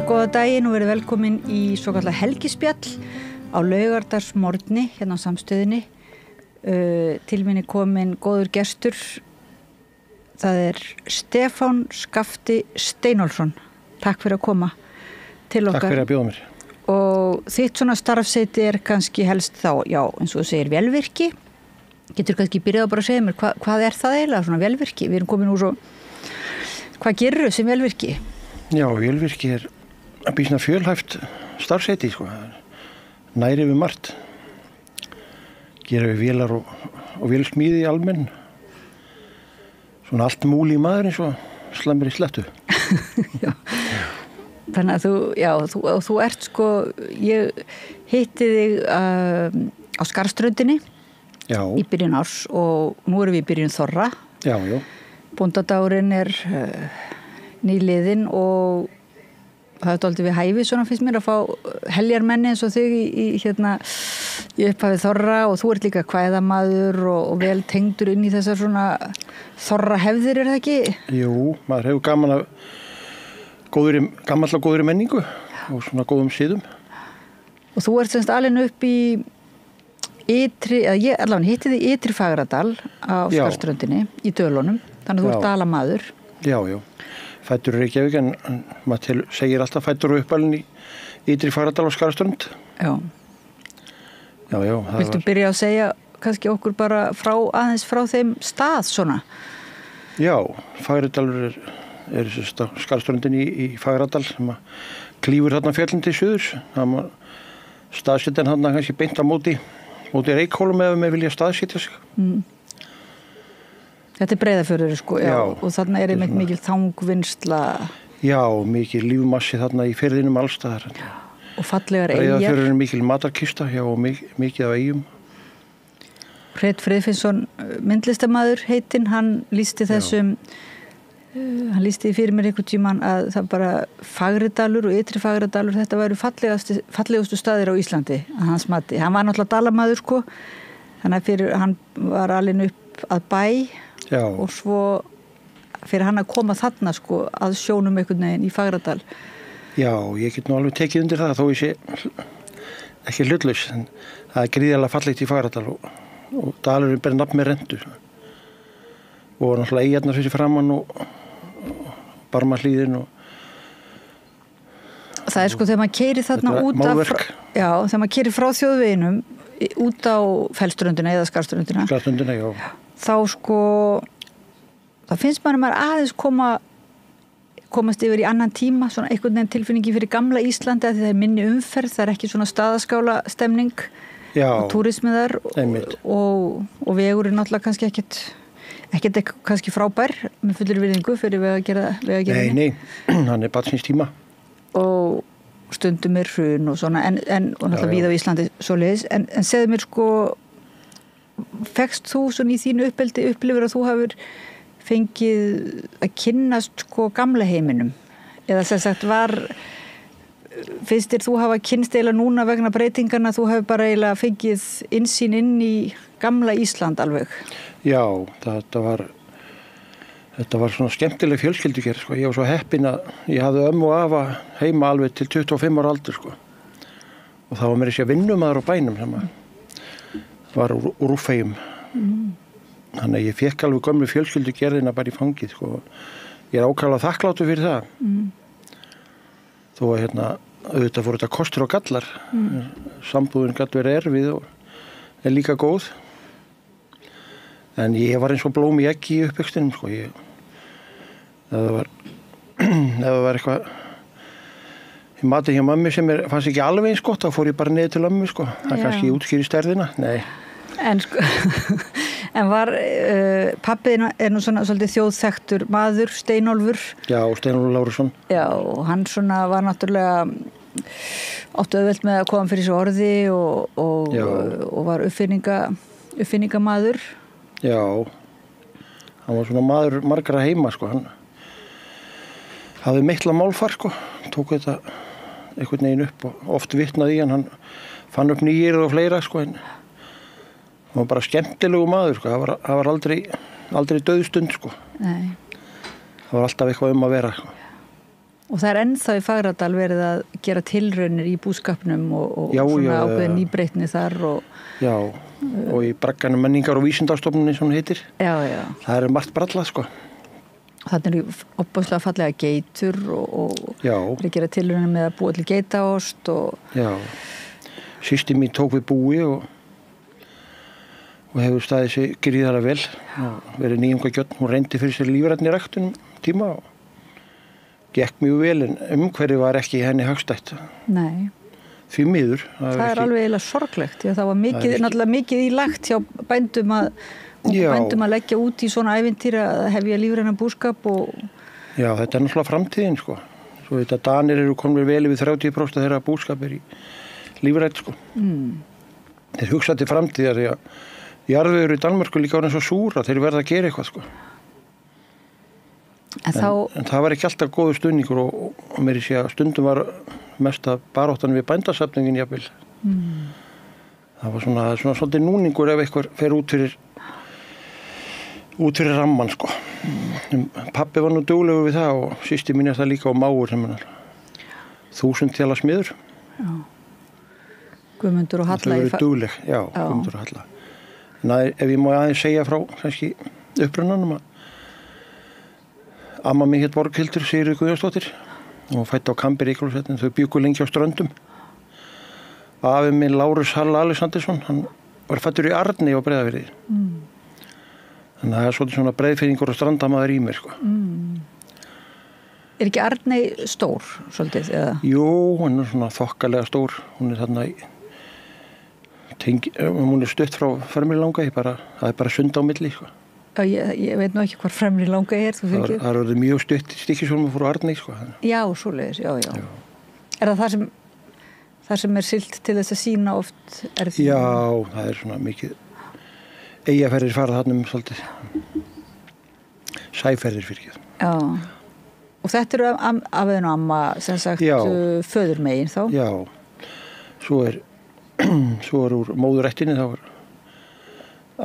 Góða daginn og verið velkomin í svokallar helgispjall á laugardagsmorgni hérna á Samstöðinni. Til minni komin góður gestur. Það Stefán Skafti Steinólfsson. Takk fyrir að koma til okkar. Takk fyrir að bjóða mér. Og þitt svona starfseiti kannski helst þá, já, eins og þú segir, velvirki. Getur kannski byrjað bara að segja mér, hvað það eiginlega, svona velvirki? Við erum komin úr svo, hvað gerur sem velvirki? Já, velvirki að býsna fjölhæft starfseiti, sko. Næri við margt. Gera við vélar og vélsmíði í almenn. Svona allt múli í maður eins og slæmur í slettu. Já. Þannig að þú ert sko, ég hitti þig á Skarðströndinni í byrjun árs og nú erum við í byrjun þorra. Já. Bóndadagurinn nýliðinn og það dálítið við hæfi svona finnst mér að fá heljarmenni eins og þig í upphafið þorra og þú ert líka kvæðamaður og vel tengdur inn í þessar svona þorra hefðir, það ekki? Jú, maður hefur gaman af gamallega góðri menningu og svona góðum siðum. Og þú ert semst alinn upp í ég hitti þig í Ytri Fagradal á Skarðströndinni í Dölunum, þannig að þú ert dalamaður. Já. Fæddur í Reykjavík en maður segir alltaf fæddur og uppalinn í Ytri Fagradal á Skarðströnd. Já. Viltu byrja að segja kannski okkur bara aðeins frá þeim stað svona? Já, Fagradalur Skarðströndin í Fagradal sem klífur þarna fjallin til suðurs. Staðsetjan þarna kannski beint á móti Reykhólum ef við vilja staðsetja sig. Þetta Breiðafjörður sko, já. Og þarna einmitt mikil þangvinnsla. Já, mikil lífmassi þarna í firðinum allstaðar. Og fallegar eyjar. Breiðafjörður mikil matarkista, já, og mikið af eyjum. Hreinn Friðfinnsson, myndlistamaður heitinn, hann lýsti fyrir mér einhvern tímann að það bara Fagradalur og Ytri Fagradalur, þetta væru fallegustu staðir á Íslandi að hans mati. Hann var náttúrulega dalamaður sko, þannig að hann var alinn upp að bæ. Já. Og svo fyrir hann að koma þarna sko að sjónum einhvern veginn í Fagradal. Já, ég get nú alveg tekið undir það þó ég sé ekki hlutlaus en það gríðarlega fallegt í Fagradal og dalurinn ber nafn með rendu og náttúrulega eyjarnar fyrir framann og Barmahlíðin og það sko þegar maður keyrir þarna út af þegar maður keyrir frá þjóðveginum út á Fellströndina eða Skarðströndina. Skarðströndina, já. Þá sko það finnst maður aðeins komast yfir í annan tíma, svona einhvern veginn tilfinningi fyrir gamla Íslandi að það minni umferð, það ekki svona staðaskála stemning og túrismiðar og vegurinn náttúrulega kannski ekkert kannski frábær með fullir virðingu fyrir vegagerðinni. Nei, hann barn síns tíma. Og stundum hrun og svona og náttúrulega víða á Íslandi svoleiðis en segðu mér sko fekkst þú svona í þínu uppeldi upplifir að þú hafur fengið að kynnast sko gamla heiminum eða sem sagt finnst þér þú hafa kynnst eiginlega núna vegna breytingarna þú hefur bara eiginlega fengið innsýn inn í gamla Ísland alveg? Já, þetta var svona skemmtileg fjölskyldugerð sko. Ég var svo heppinn að ég hafði ömmu og afa heima alveg til 25 ára aldur sko. Og það var mér þessi vinnumaður á bænum sem var úr Úffeyjum. Þannig að ég fekk alveg gömlu fjölskyldugerðina bara í fangið sko. Ég ákaflega þakklátur fyrir það. Þó að auðvitað fór þetta kostur og gallar. Sambúðin gat verið erfið og líka góð. En ég var eins og blóm í eggi í uppvextinum sko. Ef það var eitthvað í matinn hjá mömmu sem fannst ekki alveg eins gott, þá fór ég bara niður til ömmu sko. Það kannski útskýri stærðina. Nei. En var pabbiðin nú svona svolítið þjóðþekktur maður, Steinólfur. Já, Steinólfur Lárusson. Já, og hann svona var náttúrulega áttu auðvelt með að koma fyrir þessu orði og var uppfinningamaður. Já, hann var svona maður margra heima sko. Hann hafði mikla málfar sko, tók þetta einhvern veginn upp og oft vitnaði í hann fann upp nýjir og fleira sko en hann var bara skemmtilegu maður sko, það var aldrei dauðstund sko. Nei. Það var alltaf eitthvað að vera sko. Og það ennþá í Fagradal verið að gera tilraunir í búskapnum og Já, svona já, ákveðin nýbreytni þar Já, og í bragganum menningar og vísindastofnunni sem hún heitir. Já. Það margt brallað, sko. Þannig er opbáslega fallega geitur og Já. verið að gera tilraunir með að búa til geitaost og Já, systir mín tók við búi og hefur staðið sig gríðarlega vel og verið nýjungagjörn. Hún reyndi fyrir sér lífrænni ræktunum tíma og gekk mjög vel en umhverfið var ekki henni hagstætt. Nei. Því miður. Það er alveg eiginlega sorglegt því að það var náttúrulega mikið í lagt hjá bændum að leggja út í svona ævintýri að hefja lífrænan búskap og... Já, þetta náttúrulega framtíðin, sko. Svo þetta Danir eru komnir vel yfir 30% þeirra búskap í lífrænt, sko. Þeir hugsa til framtíðar því að jarðvegur í Danmörku líka orðin svo súra, þeir verða að gera eitthvað, sko. En það var ekki alltaf góður stuðningur og mér sé að stundum var mest að baráttan við bændasafningin jafnvel. Það var svona svolítið núningur ef eitthvað fer út fyrir ramman, sko. Pabbi var nú duglegur við það og systir mín það líka og mágur sem hann 1000 tjala smiður. Já. Guðmundur og Halla. Það verið dugleg, já, Guðmundur og Halla. En ef ég má aðeins segja frá kannski upprunanum að amma mig hétt Borghildur Sigríður Guðjónsdóttir og fætt á Kambi Reykjavík, þau bjuggu lengi á Ströndum. Afi minn Lárus Hall Alexandersson, hann var fættur í Arni á Breiðafirði. Þannig að það er svona breiðfirðingur og strandamaður í mér, sko. Er ekki Arney stór, svolítið, eða? Jú, hún er svona þokkalega stór. Hún er þarna hún er stutt frá Fremri Langey, það er bara sund á milli, sko. Ég veit nú ekki hvað Fremri Langey er. Það er orðið mjög stutt Stykkishólmur frá Arney, sko. Já, svoleiðis, já. Er það sem er siglt til þess að sýna oft? Já, það er svona mikið eyjaferðir fara þarna svolítið. Sæferðir fyrir ekki. Já. Og þetta eru afiðin og amma, sem sagt, föðurmegin þá? Já. Svo er úr móðurættinni, þá var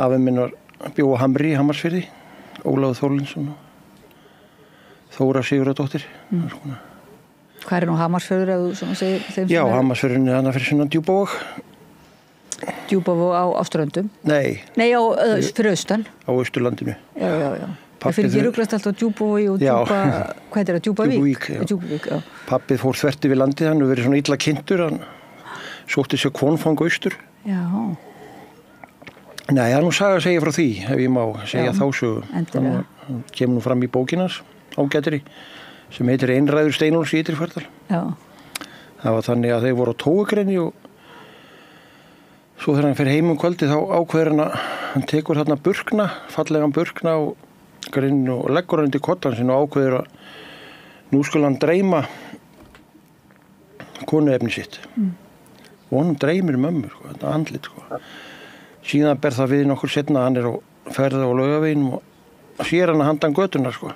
afinn minn bjó á Hamri í Hamarsfirði, Ólafur Þorlinsson og Þóra Sigurðardóttir. Hvað er nú Hamarsfjörður eða þú svona segir þeim? Já, Hamarsfjörðurinn er þarna fyrir sunnan Djúpavog. Djúpavog á Ströndum? Nei, fyrir austan? Á Austurlandinu. Já. Það fyrir ekki ruglast alltaf Djúpavogi og hvað er það, Djúpavík? Djúpavík, já. Pappið fór þvert yfir landið, hann hefur verið svona illa kynntur, hann sótti sér kvonfang austur. Já. Nei, það er nú saga að segja frá því, ef ég má segja þá sögu. Endilega. Hann kemur nú fram í bókinans, ágætri, sem heitir Einræður Steinóls í Ytri-Fagradal. Já. Það var þannig að þeir voru á Tóugreni og svo þegar hann fer heim kvöldi þá ákveður hann tekur þarna burkna, fallegan burkna og grinn og leggur hann undir kottan sinn og ákveður að nú skulle hann dreyma konuefni sitt. Og hann dreymir mömmur, þetta andlit, sko. Síðan ber það við nokkur setna, hann er á ferð á Laugaveginum og sér hann að handan götunar, sko.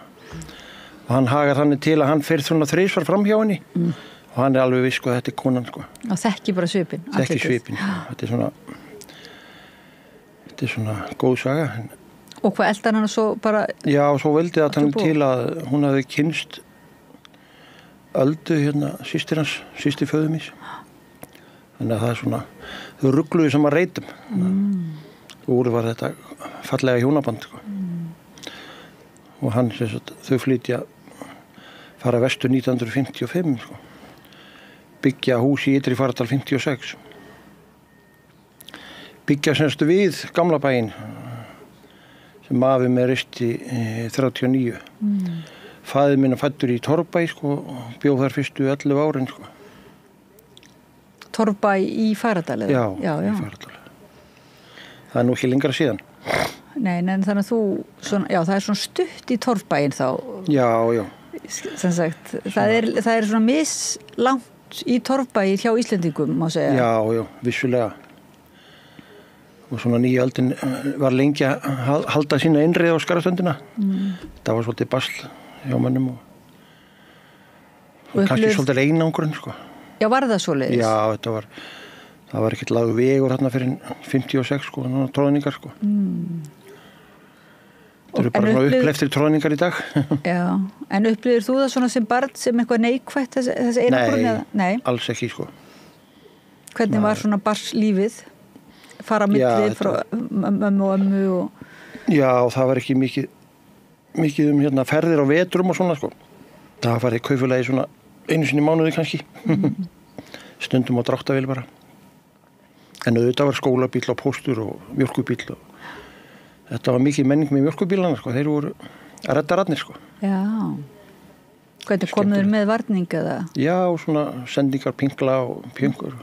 Og hann hagar þannig til að hann fer svona þrisvar fram hjá henni og hann er alveg viss, sko, þetta er konan, sko. Og þekki bara svipinn. Þekki svipinn, þetta er svona góð saga. Og hvað eldan hann svo bara... Já, svo veldi það hann til að hún hafði kynst Öldu, systir föðumís. Þannig að það er svona, þau rugluðu sem að reytum. Úr var þetta fallega hjónaband, sko. Og hann, þau flytja, fara vestur 1955, sko. Byggja hús í Ytri-Fagradal 56. Byggja semst við gamla bæinn sem afi með risti 39. Faðir minn fæddur í Torfbæ, sko, og bjó þar fyrstu 11 árin, sko. Torfbæ í Fagradal? Já, í Fagradal. Það er nú ekki lengra síðan. Nei, en þannig að þú, það er svona stutt í Torfbæinn þá. Já. Sem sagt, það er svona mislangt í Torfbæi hjá Íslendingum, má segja. Já, vissulega. Og svona nýja öldin var lengi að halda sína innreið á Skarðstöndina. Það var svolítið basl hjá mönnum og kannski svolítið einangrun, sko. Já, var það svoleiðis? Já, það var ekkert lagður vegur hérna fyrir 56, sko, tróðningar, sko. Þetta eru bara svona uppleiftir tróningar í dag. Já, en upplifir þú það svona sem barn sem eitthvað neikvætt þessi einangrun? Nei, alls ekki sko. Hvernig var svona barnslífið? Fara milli frá mömmu og ömmu og... Já, það var ekki mikið ferðir á vetrum og svona sko. Það var í kaupfélagi svona einu sinni í mánuði kannski. Stundum á dráttarvél bara. En auðvitað var skólabíll og póstur og mjólkurbíll og þetta var mikið menning með mjólkurbílana sko. Þeir voru að redda radnir sko. Já. Hvernig komuður með varning eða? Já, svona sendingar pingla og pjöngur.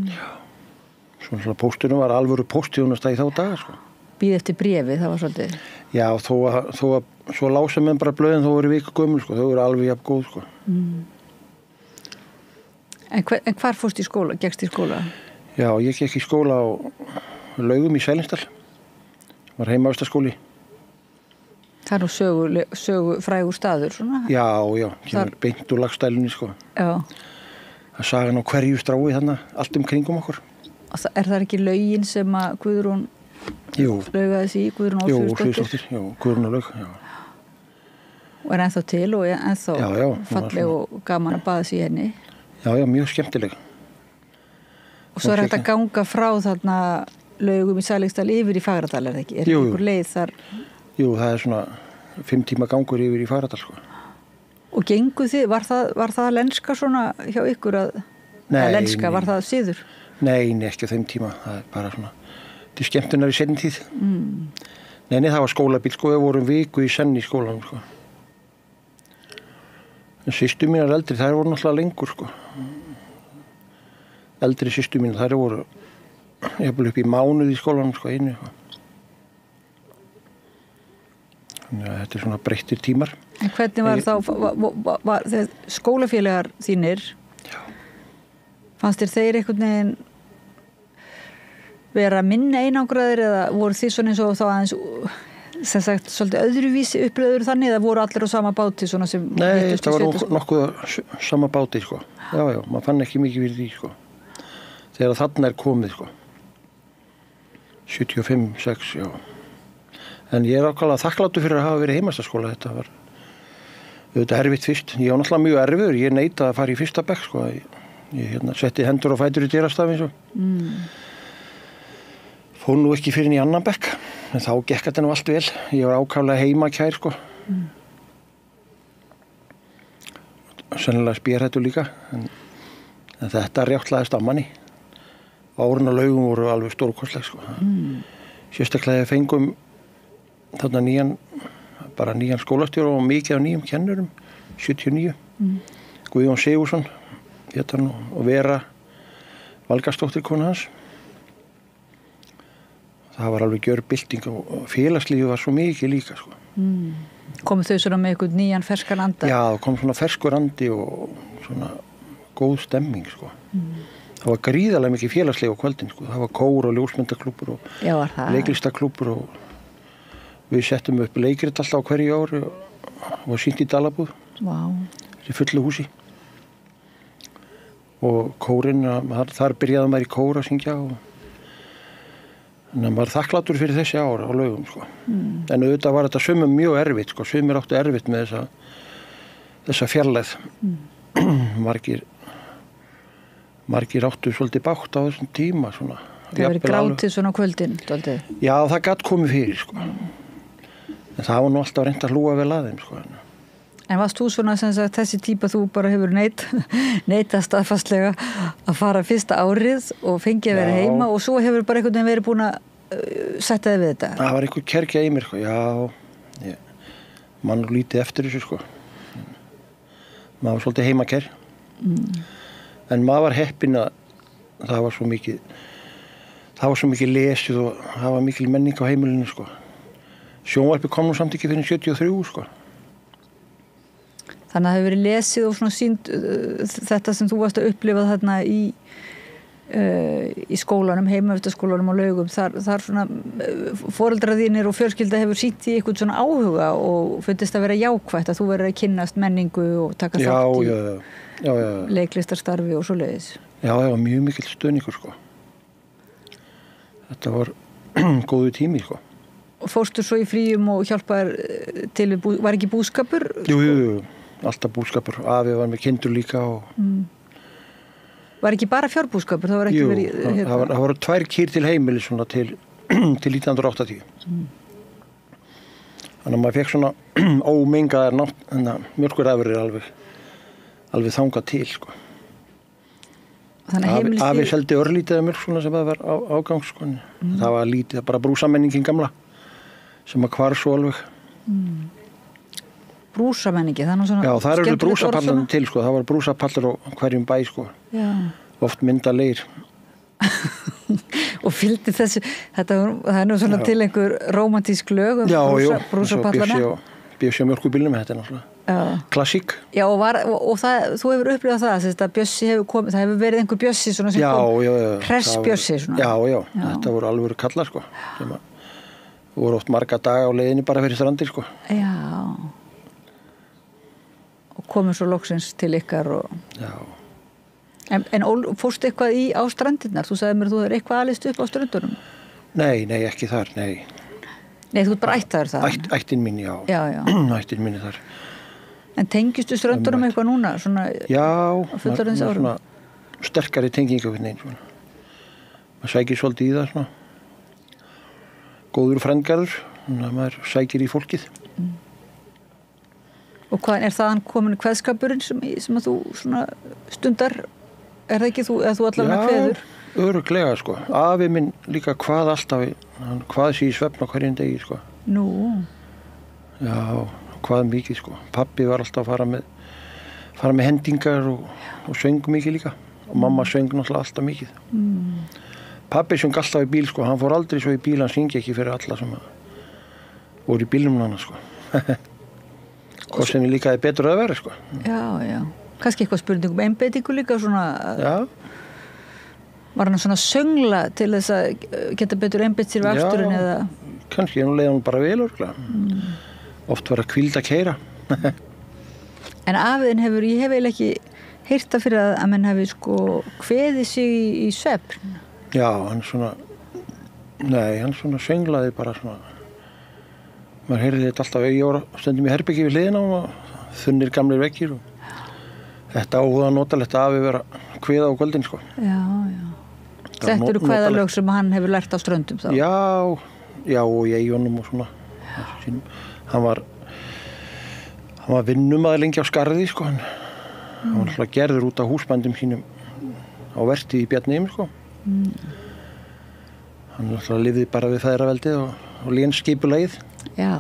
Já. Svona pósturinn var alvöru póstþjónusta í þá daga sko. Bíð eftir bréfi, það var svolítið. Já, þó að svo lása menn bara blöðin þó voru viku gömul sko. Þau voru alveg jafn góð sko. En hvar fórst í skóla? Gekkst í skóla? Já, ég gekk í skóla á Laugum í Sælingsdal. Var heimavistaskóli. Það er nú sögu frægur staður svona? Já, kemur beint úr Laxdælinni sko. Já. Það sagan á hverju strái þarna, allt kringum okkur. Er það ekki Laugin sem að Guðrún laugaði sig í, Guðrún Ósvíðsdóttir? Jú, Guðrún og Laug, já. Og er ennþá til og ennþá falleg og gaman að baða sig í henni? Já, mjög skemmtileg. Og svo er þetta að ganga frá þarna Laugum í Sælingsdal yfir í Fagradal, er það ekki? Er einhver leið þar? Jú, það er svona 5 tíma gangur yfir í Fagradal, sko. Og genguð þið, var það lenska svona hjá ykkur að... Nei. Lenska, var það síður? Nei, ekki á þeim tíma. Það er bara svona, til skemmtunar í seinni tíð. Nei, það var skólabíll, sko, við vorum viku í senn í skólanum, sko. En systur mínar eldri, þær voru náttúrulega lengur, sko. Eldri systur mínar, þær voru jafnvel upp í mánuð í skólanum sko, einu. Þannig að þetta er svona breyttir tímar. En hvernig var þá, skólafélagar þínir, fannst þeir einhvern veginn vera minni einangraðir eða voru þið svona eins og þá aðeins, sem sagt, svolítið öðruvísi upplöður þannig eða voru allir á sama báti svona sem... Nei, það var nokkuð sama báti sko. Já, maður fann ekki mikið fyrir því sko. Þegar þarna komið sko. 75, 6, já. En ég ákaflega þakklátur fyrir að hafa verið heimastaskóla. Þetta var auðvitað erfitt fyrst. Ég var náttúrulega mjög erfiður. Ég neitaði að fara í fyrsta bekk sko. Ég setti hendur og fætur í dyrastafinn svo. Fór nú ekki fyrir í annan bekk. En þá gekk þetta nú allt vel. Ég var ákaflega heimakær sko. Sennilega spérhættur líka. En þetta rjáttlaðist á manni. Árun og Laugum voru alveg stórkostleg sko. Sérstaklega fengum þarna nýjan skólastjóra og mikið af nýjum kennurum 79. Guðjón Sigursson og Vera Valgarsdóttir kona hans. Það var alveg gjörbylting og félagslífið var svo mikið líka sko. Komu þau svona með einhvern nýjan ferskan anda? Já, kom svona ferskur andi og svona góð stemming sko. Það var gríðarlega mikið félagslega á kvöldin sko. Það var kór og ljósmyndaklúbbur og leiklistaklúbbur og við settum upp leikrit alltaf á hverju ári og var sýnt í Dalabúð. Í fullu húsi. Og kórinn, þar byrjaði maður í kór að syngja og þannig að maður þakklátur fyrir þessi ár á Laugum sko. En auðvitað var þetta sumum mjög erfitt sko. Sumir áttu erfitt með þessa fjarlægð. Margir áttu svolítið bátt á þessum tíma svona. Það verið grátið svona kvöldin dálítið. Já, það gat komið fyrir sko. En það var nú alltaf reynt að hlúa vel að þeim sko. En varst þú svona sem sagt þessi típa þú bara hefur neitað staðfastlega að fara fyrsta árið og fengið að vera heima og svo hefur bara einhvern veginn verið búin að setja þig við þetta? Það var einhver kergja í mér sko. Já, mann lítið eftir þessu sko. Maður var svolítið heimakær. En maður var heppinn að það var svo mikið lesið og það var mikil menning á heimilinu sko. Sjónvarpið kom nú samt ekki fyrir 73 sko. Þannig að það hefur verið lesið og svona sýnt þetta sem þú varst að upplifa þarna í skólanum, heimavistaskólanum og Laugum, þar svona foreldrar þínir og fjölskylda hefur sýnt í eitthvað svona áhuga og fundist að vera jákvætt að þú verður að kynnast menningu og taka þátt í leiklistarstarfi og svoleiðis. Já, það var mjög mikill stuðningur sko. Þetta var góðu tími sko. Og fórstu svo í fríum og hjálpaðir til við var ekki búskapur? Jú, alltaf búskapur. Afi var með kindur líka og... Var ekki bara fjárbúskapur? Það var ekki verið... það voru 2 kýr til heimili svona til 1980. Þannig að maður fekk svona ómengaðar mjólkurafurðir alveg þangað til, sko. Þannig Afi seldi örlítið mjölk svona sem það var ágang, sko. Það var lítið, bara brúsamenningin gamla sem að hvar svo alveg. Brúsamenningi, það er nú svona... Já, það eru brúsapallarnir til, sko. Það var brúsapallar á hverjum bæ, sko. Já. Oft myndalegir. Og fylgdi þessu, það er nú svona til einhver rómantísk lög brúsapallana. Bjössi á mjölkubílnum, þetta er náttúrulega klassík. Já, og þú hefur upplifað það, að Bjössi hefur komið, það hefur verið einhver Bjössi svona sem kom, hress Bjössi svona. Já, þetta voru alvöru kallar, sko. Það voru oft marga daga á leiðinni bara fyrir strandir, sko. Já. Og komið svo loksins til ykkar og... Já. En fórstu eitthvað á strandirnar? Þú sagði mér að þú hefur eitthvað alist upp á ströndunum. Nei, ekki þar, nei. Nei, þú ert bara ættaður það? Ættin mín, já. Já. Ættin mín þar. En tengistu ströndunum eitthvað núna? Svona, já, svona sterkari tengingu við neinn. Maður sækir svolítið í það, svona. Góður frendgarður, þannig að maður sækir í fólkið. Og hvað, þaðan komin kveðskapurinn sem að þú svona stundar, það ekki þú, eða þú allar með kveður? Já, örugglega, sko. Afi minn líka hvað alltaf, hann hvað sér í svefn á hverjum degi, sko. Nú? Já, hvað mikið, sko. Pabbi var alltaf að fara með hendingar og söng mikið líka. Og mamma söng náttúrulega alltaf mikið. Pabbi söng alltaf í bíl, sko. Hann fór aldrei svo í bíl, hann syngi ekki fyrir alla sem voru í bílum hana, sko. Hvað sem ég líkaði betur að vera, sko. Já. Kannski eitthvað spurning einbeitingu líka svona... Já. Var hann svona söngla til þess að geta betur einbeitt sér við aksturinn eða... Kannski, nú leiði hann bara vel, Oft var að hvílda keyra. En afiðin ég hef eiginlega ekki heyrt það fyrir að menn hafi sko kveðið sig í svefn. Já, hann svona... Nei, hann svona sönglaði bara svona... Maður heyrði þetta alltaf, ég var stundum í herbyggi við hliðina og þunnir gamlir veggir og þetta áhuga notalegt að afi vera kveða á kvöldin, sko. Já. Þetta eru kveðalög sem hann hefur lært á ströndum þá? Já, og í eigunum og svona. Hann var vinnumaður lengi á Skarði, sko. Hann var alltaf gerður út á húsbændum sínum á verti í Bjarnheim, sko. Hann alltaf lifði bara við feðraveldið og lénsskipulegið. Já.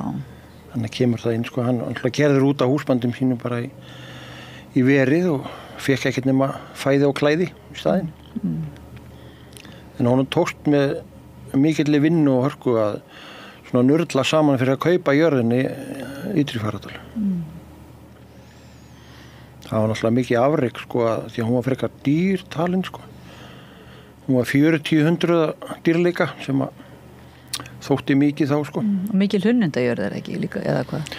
Þannig kemur það inn, sko, hann alltaf gerður út á húsbandum sínum bara í verið og fekk ekkert nema fæði og klæði í staðinn. En honum tókst með mikilli vinnu og hörku að svona nurla saman fyrir að kaupa jörðinni Ytri Fagradal. Það var náttúrulega mikið afrek, sko, því að hún var frekar dýr talin, sko. Hún var 40-100 dýrleika sem að þótti mikið þá, sko. Og mikil hunnindajörð ekki líka, eða hvað?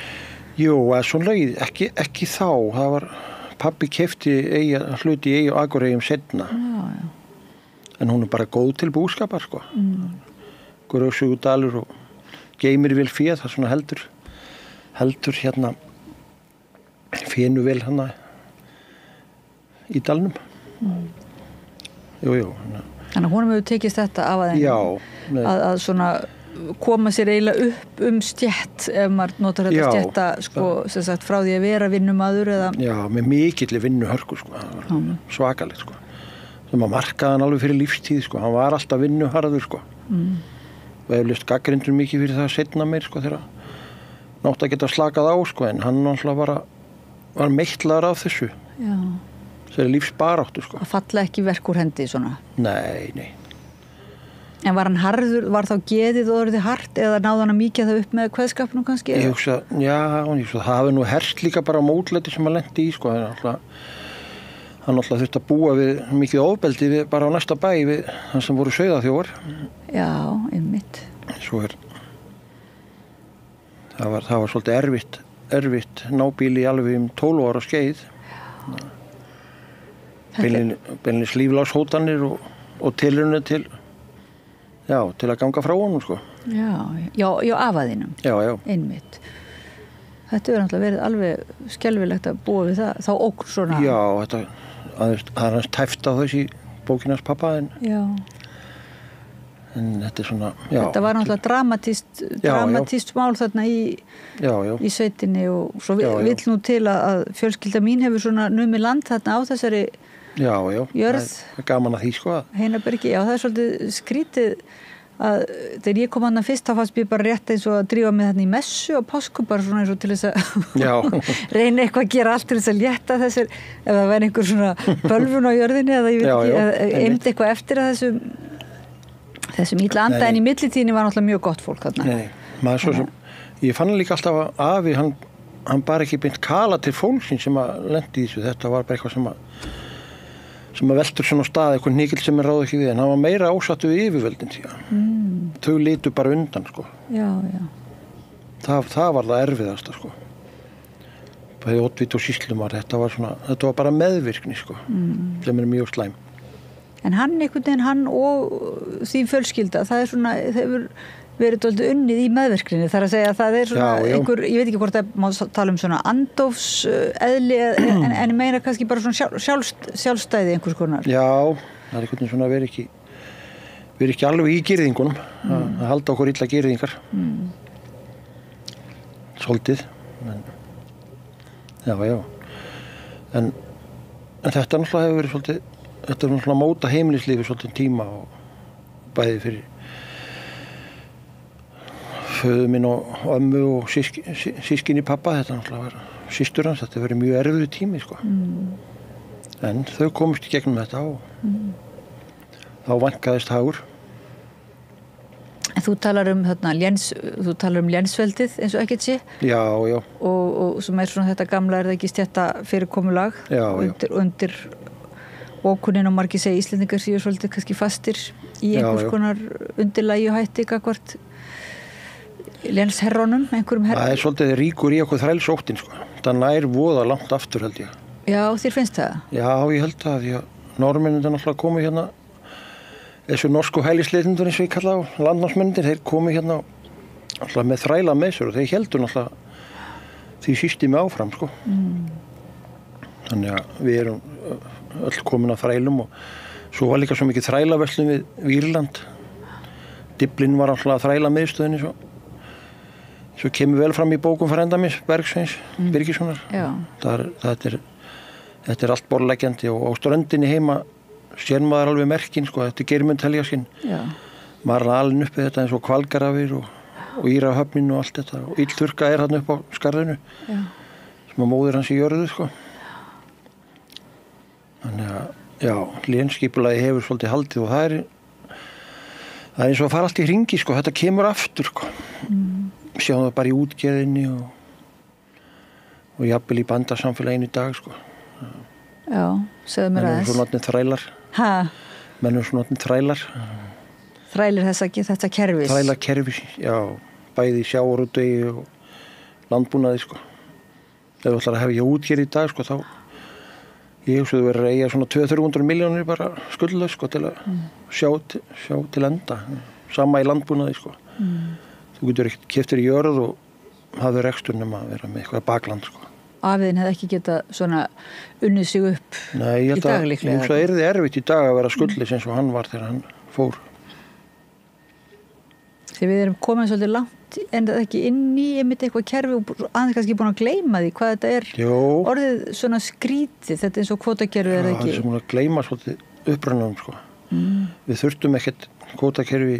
Jú, svonlega ekki þá. Það var, pabbi keypti hluti í Eyja og Akureyjum seinna. Já. En hún er bara góð til búskapar, sko. Grösugudalur og geymir vel féð, það svona heldur hérna fénu vel hana í dalnum. Jú. Þannig að honum hefur tekist þetta af aðeins. Já. Að svona koma sér eiginlega upp stjætt ef maður notar þetta stjætta sko, sem sagt, frá því að vera vinnumaður eða... Já, með mikilli vinnuhörku, sko. Svakalegt, sko. Sem að markaði hann alveg fyrir lífstíð, sko. Hann var alltaf vinnuharður, sko. Og eflaust gagnrýndur mikið fyrir það seinna meir, sko, þegar nátt að geta slakað á, sko, en hann alltaf var meittlaður af þessu. Já. Þegar lífsbaráttu, sko. Það falla ekki verk úr hendi, svona? Nei. En var hann harður, var þá geðið og orðið hart eða náði hann að mýkja það upp með kveðskapnum kannski? Ég hugsa, það hafi nú herst líka bara mótlæti sem hann lenti í, sko. Hann alltaf þurfti að búa við mikið ofbeldi bara á næsta bæ við það sem voru sauðaþjófar. Já, einmitt. Svo það var svolítið erfitt nábýli alveg 12 ára skeið. Beinlínis líflagshótanir og tilraunir til að ganga frá honum, sko. Já, afaðinum. Já. Einmitt. Þetta verður náttúrulega verið alveg skelfilegt að búa við það. Þá ógn svona. Já, það hans tæft á þessi bókinans pappa en þetta svona, já. Þetta var náttúrulega dramatíst mál þarna í sveitinni og svo vill nú til að fjölskylda mín hefur svona numið land þarna á þessari jörð. Það er gaman að því sko. Heinabergi, já, það er svolítið skrítið að þegar ég kom þarna fyrst þá fannst mér bara rétt eins og að drífa mig þarna í messu og pásku bara svona eins og til þess að reyna eitthvað að gera allt til þess að létta þessir, ef það væri einhver svona bölvun á jörðinni eða ég veit ekki, eimd eitthvað eftir að þessum illa anda en í millitíðinni var náttúrulega mjög gott fólk þarna. Maður svo sem, ég fann líka alltaf að afi, hann bara ekki beint kala til fólksins sem að lendi í þessu, þetta var bara eitthvað sem að veltur svona á stað, eitthvað hnikill sem ráð ekki við, en hann var meira ásattu við yfirvöldin síðan. Þau litu bara undan, sko. Já. Það var það erfiðasta, sko. Bæði oddvit og sýslumar, þetta var bara meðvirkni, sko, sem er mjög slæm. En hann einhvern veginn, hann og því fjölskylda, það er svona, það hefur verið dálítið unnið í meðverkninni, þar að segja að það er svona einhver, ég veit ekki hvort það má tala svona andófseðli en meina kannski bara svona sjálfstæði einhvers konar. Já, það er einhvern veginn svona verið ekki alveg í girðingunum, að halda okkur illa girðingar. Svolítið, en þetta náttúrulega hefur verið svolítið, þetta er náttúrulega móta heimilislífi svolítið tíma og bæði fyrir föðu minn og ömmu og sískinni pappa, þetta náttúrulega var systur hans, þetta verið mjög erfiður tími, sko. En þau komist í gegnum þetta og þá vankaðist hagur. En þú talar um lénsveldið eins og ekkert sé. Já. Og sem er svona þetta gamla, er það ekki stétta fyrirkomulag undir ókunnin og margir segja Íslendingar séu svolítið kannski fastir í einhvers konar undirlægi og hætti gagvart lénsherrónum, einhverjum herrum. Það er svolítið ríkur í okkur þrælsóttin, sko. Það nær voða langt aftur, held ég. Já, þér finnst það? Já, ég held það, því að Norðmennir náttúrulega komu hérna, þessu norsku hælisleitindur eins og ég kalla á, landnámsmennir, þeir komu hérna náttúrulega með þræla með sér og þeir heldur náttúrulega því systemi áfram, sko. Þannig að við erum öll komin að þrælum og svo var líka svo mikið þrælaverslun við Írland. Dyflin var alltaf þræla miðstöðinni svo kemur vel fram í bókum Frendamins Bergsveins Birgissonar. Þetta er allt borleggjandi og á ströndinni heima sér maður alveg merkin, sko, þetta er Geirmund Helgason. Maður er alin uppi þetta eins og Hvalgarafir og Írahöfnin og allt þetta og Illþurka er hann upp á skarðinu sem að móðir hans í jörðu, sko. Þannig að lénsskipulagi hefur svolítið haldið og það er eins og að fara allt í hringi, sko, þetta kemur aftur, sko. Sjáum það bara í útgerðinni og jafnvel í bandasamfélaginu í dag, sko. Já, segðu mér aðeins. Mennum svo notnið þrælar. Mennum svo notnið þrælar. Þrælir þetta kerfis? Þrælar kerfis, já, bæði í sjávarútvegi og landbúnaði, sko. Ef þú ætlar að hefja útgerð í dag, sko, þá ég hugsa þú verður að eiga svona 200-300 milljónir bara skuldlaus, sko, til að sjá til enda. Sama í landbúnaði, sko. Þú getur ekkert keyptir í jörð og hafður rekstur nema að vera með eitthvað bakland, sko. Afiðin hefði ekki getað svona unnið sig upp í dag líklega. Nei, ég held að það er erfitt í dag að vera skuldlaus eins og hann var þegar hann fór. Þegar við erum komin svolítið langt en það ekki inn í einmitt eitthvað kerfi og aðeins kannski búin að gleyma því hvað þetta er. Jó. Orðið svona skrítið, þetta er eins og kvótakerfi er ekki. Já, það er sem búin að gleyma svolítið upprannanum, sko. Við þurftum ekkert kvótakerfi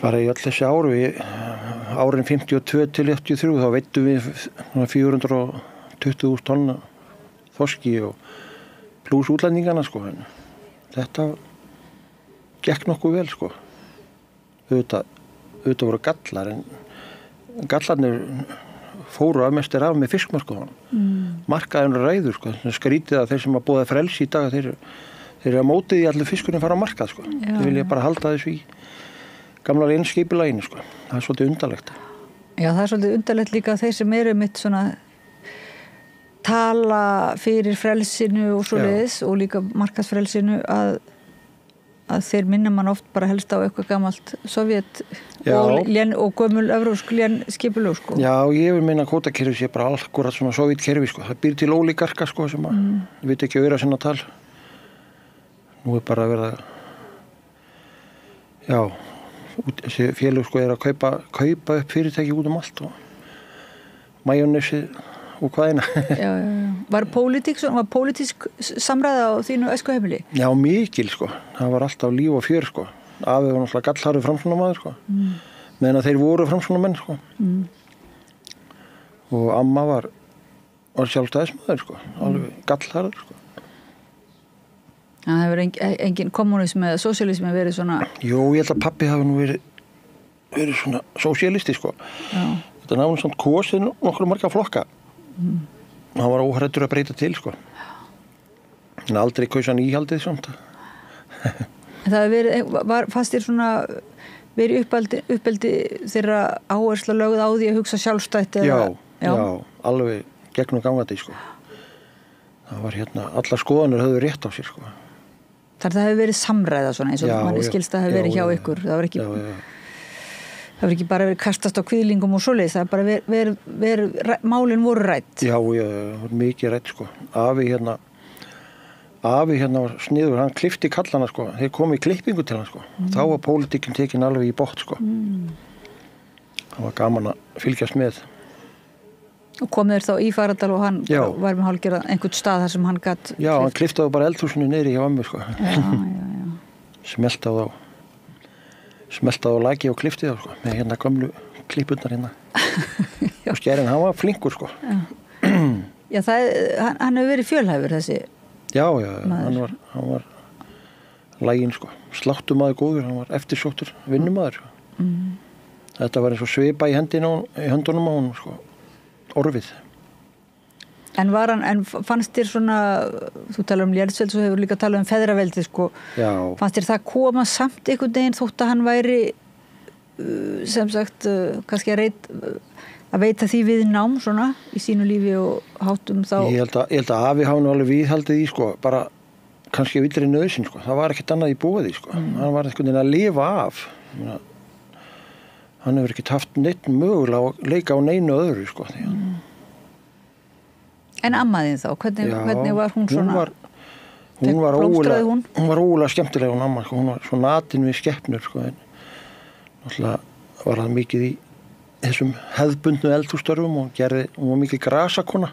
bara í öll þessi árin 52 til 83 þá veittum við 420.000 tonna þorski og plús útlendingana, sko. En þetta gekk nokkuð vel, sko. Auðvitað voru gallar en gallarnir fóru af mestir af með fiskmarkaðan. Markaðin ræður, sko. Skrítið að þeir sem að búa frelsi í dag þeir eru að mótið í allir fiskurinn fara á markað, sko. Þeir vilja bara halda þessu í gamla lénsskipulaginu, sko. Það er svolítið undarlegt. Já, það er svolítið undarlegt líka þeir sem eru mitt svona tala fyrir frelsinu og svoleiðis og líka markaðsfrelsinu að að þeir minna mann oft bara helst á eitthvað gamalt Sovjet Já. og gömul evrópsk skipulög sko. Já, ég vil meina að kvótakerfi sé bara akkurat svona Sovjetkerfi sko. Það býr til ólíkarka sko sem að veit ekki að vera sinna tal. Nú bara að verða já, þessi félög sko að kaupa upp fyrirtæki út allt og majónesi og hvaðina. Já. Var pólitísk samræða á þínu æskuheimili? Já, mikil sko. Það var alltaf líf og fjör sko. Afi var náttúrulega gallharður framsóknarmaður sko. Meðan að þeir voru framsóknarmenn sko. Og amma var sjálfstæðismaður sko. Alveg gallharður sko. Það hefur engin kommunismi eða sósíalismi verið svona... Jú, ég held að pabbi hafi nú verið svona sósíalisti sko. Já. Þetta náðum samt kosið nokkur marga flokka. Hann var óhræddur að breyta til sko. En aldrei kaus hann íhaldið samt. Það fannst þér svona verið uppeldi þeirra áhersla lögð á því að hugsa sjálfstætt eða? Já, alveg gegnum gangandi sko. Það var allar skoðanir höfðu rétt á sér sko. Það hefur verið samræða svona eins og manni skilst að hefur verið hjá ykkur. Það var ekki... Það var ekki bara verið kastast á kvíðlingum og svoleiðis, það bara málin voru rædd. Já, það var mikið rædd sko. Afi var sniður, hann klippti kallana sko, þeir komu í klippingu til hann sko. Þá var pólitíkin tekin alveg í botn sko. Það var gaman að fylgjast með. Og komið þér þá í Fagradal og hann var með hálfgerða einhvern stað þar sem hann gat... Já, hann klipptaði bara eldhúsinu niðri hjá ömmu sko. Já. Smeltaði á lagi og klippti það sko, með gömlu klippurnar og skerinn, hann var flinkur sko. Já, hann hefur verið fjölhæfur þessi Já, hann var laginn sko, sláttumaður góður, hann var eftirsóttur vinnumaður sko. Þetta var eins og svipa í höndunum á honum sko, orfið. En fannst þér svona, þú talar lýðveldið, svo hefur líka talað feðraveldið sko. Já. Fannst þér það koma samt einhvern veginn þótt að hann væri sem sagt kannski að veita því við nám svona í sínu lífi og háttum þá? Ég held að afi hafi nú alveg viðhaldið í sko, bara kannski villri nöðsinn sko. Það var ekkert annað í búið sko. Hann var einhvern veginn að lifa af. Hann hefur ekkert haft neitt mögulega að leika á neinu öðru sko. En ammaðin þá, hvernig var hún svona? Hún var ógulega skemmtileg hún amma, sko. Hún var svo natin við skepnur sko. Náttúrulega var það mikið í þessum hefðbundnu eldhússtörfum og hún var mikið grasakona.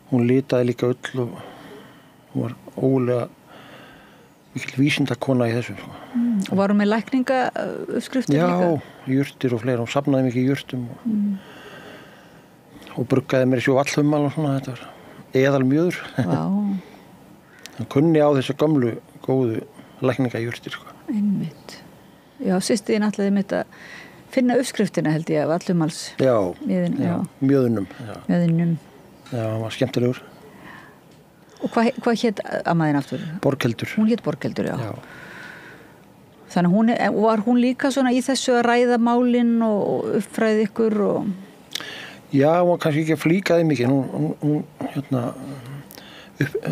Hún litaði líka ull og hún var ógulega mikil vísindakona í þessu sko. Og var hún með lækningauppskriftir líka? Já, jurtir og fleira, hún safnaði mikið jurtum og bruggaði mér í vallhummal og svona, þetta var eðalmjöður. Hann kunni á þessa gömlu góðu lækningajurtir sko. Einmitt. Já, systir þín ætlaði mitt að finna uppskriftina held ég af vallhummals. Mjöðunum. Mjöðunum. Já, hann var skemmtilegur. Og hvað hét ammaðin aftur? Borghildur. Hún hét Borghildur, já. Þannig var hún líka svona í þessu að ræða málin og uppfræði ykkur og... Já, hún var kannski ekki að flíka því mikið.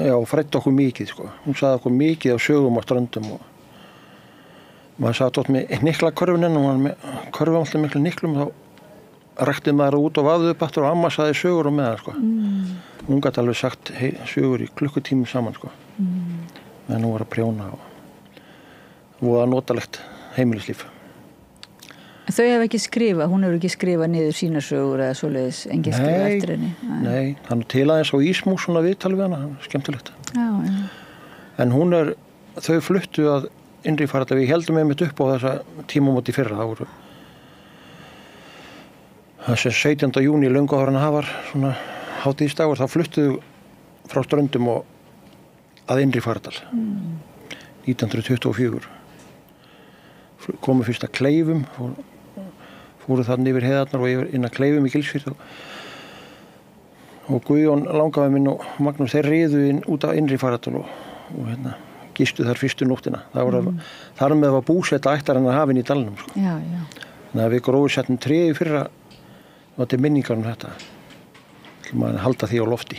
Hún fræddi okkur mikið, sko. Hún sagði okkur mikið á sögum á ströndum og maður sagði tótt með niklakörfunin og hann með körfu alltaf miklu niklum þá ræktið maður út og vafði upp aftur og amma sagði sögur og með það, sko. Hún gæti alveg sagt sögur í klukkutími saman, sko. En hún var að prjóna og voða notalegt heimilislíf. Þau hef ekki skrifað, hún hefur ekki skrifað niður sína sögur eða svoleiðis, engin skrifað eftir henni? Nei, hann til aðeins á Ísmú svona viðtal við hana, skemmtilegt. Já. En þau fluttu að innri Fagradal, við heldum einmitt upp á þessa tímamót í fyrra, það voru þessi 17. júní löngu áður en það var svona hátíðisdagur, þá fluttuðu frá ströndum og að innri Fagradal 1924. Komu fyrst að Kleifum, fóru þannig yfir heiðarnar og yfir inn að Kleifum í Gilsfjörð og Guðjón langafi minn og Magnús þeir riðu inn út af innri Fagradal og gistu þar fyrstu nóttina. Þar með var búsetta ættarinn að hafinn í dalnum. Sko. Já. Þannig að við gróðsettum tréi fyrra og til minningar þetta. Til maður halda því á lofti.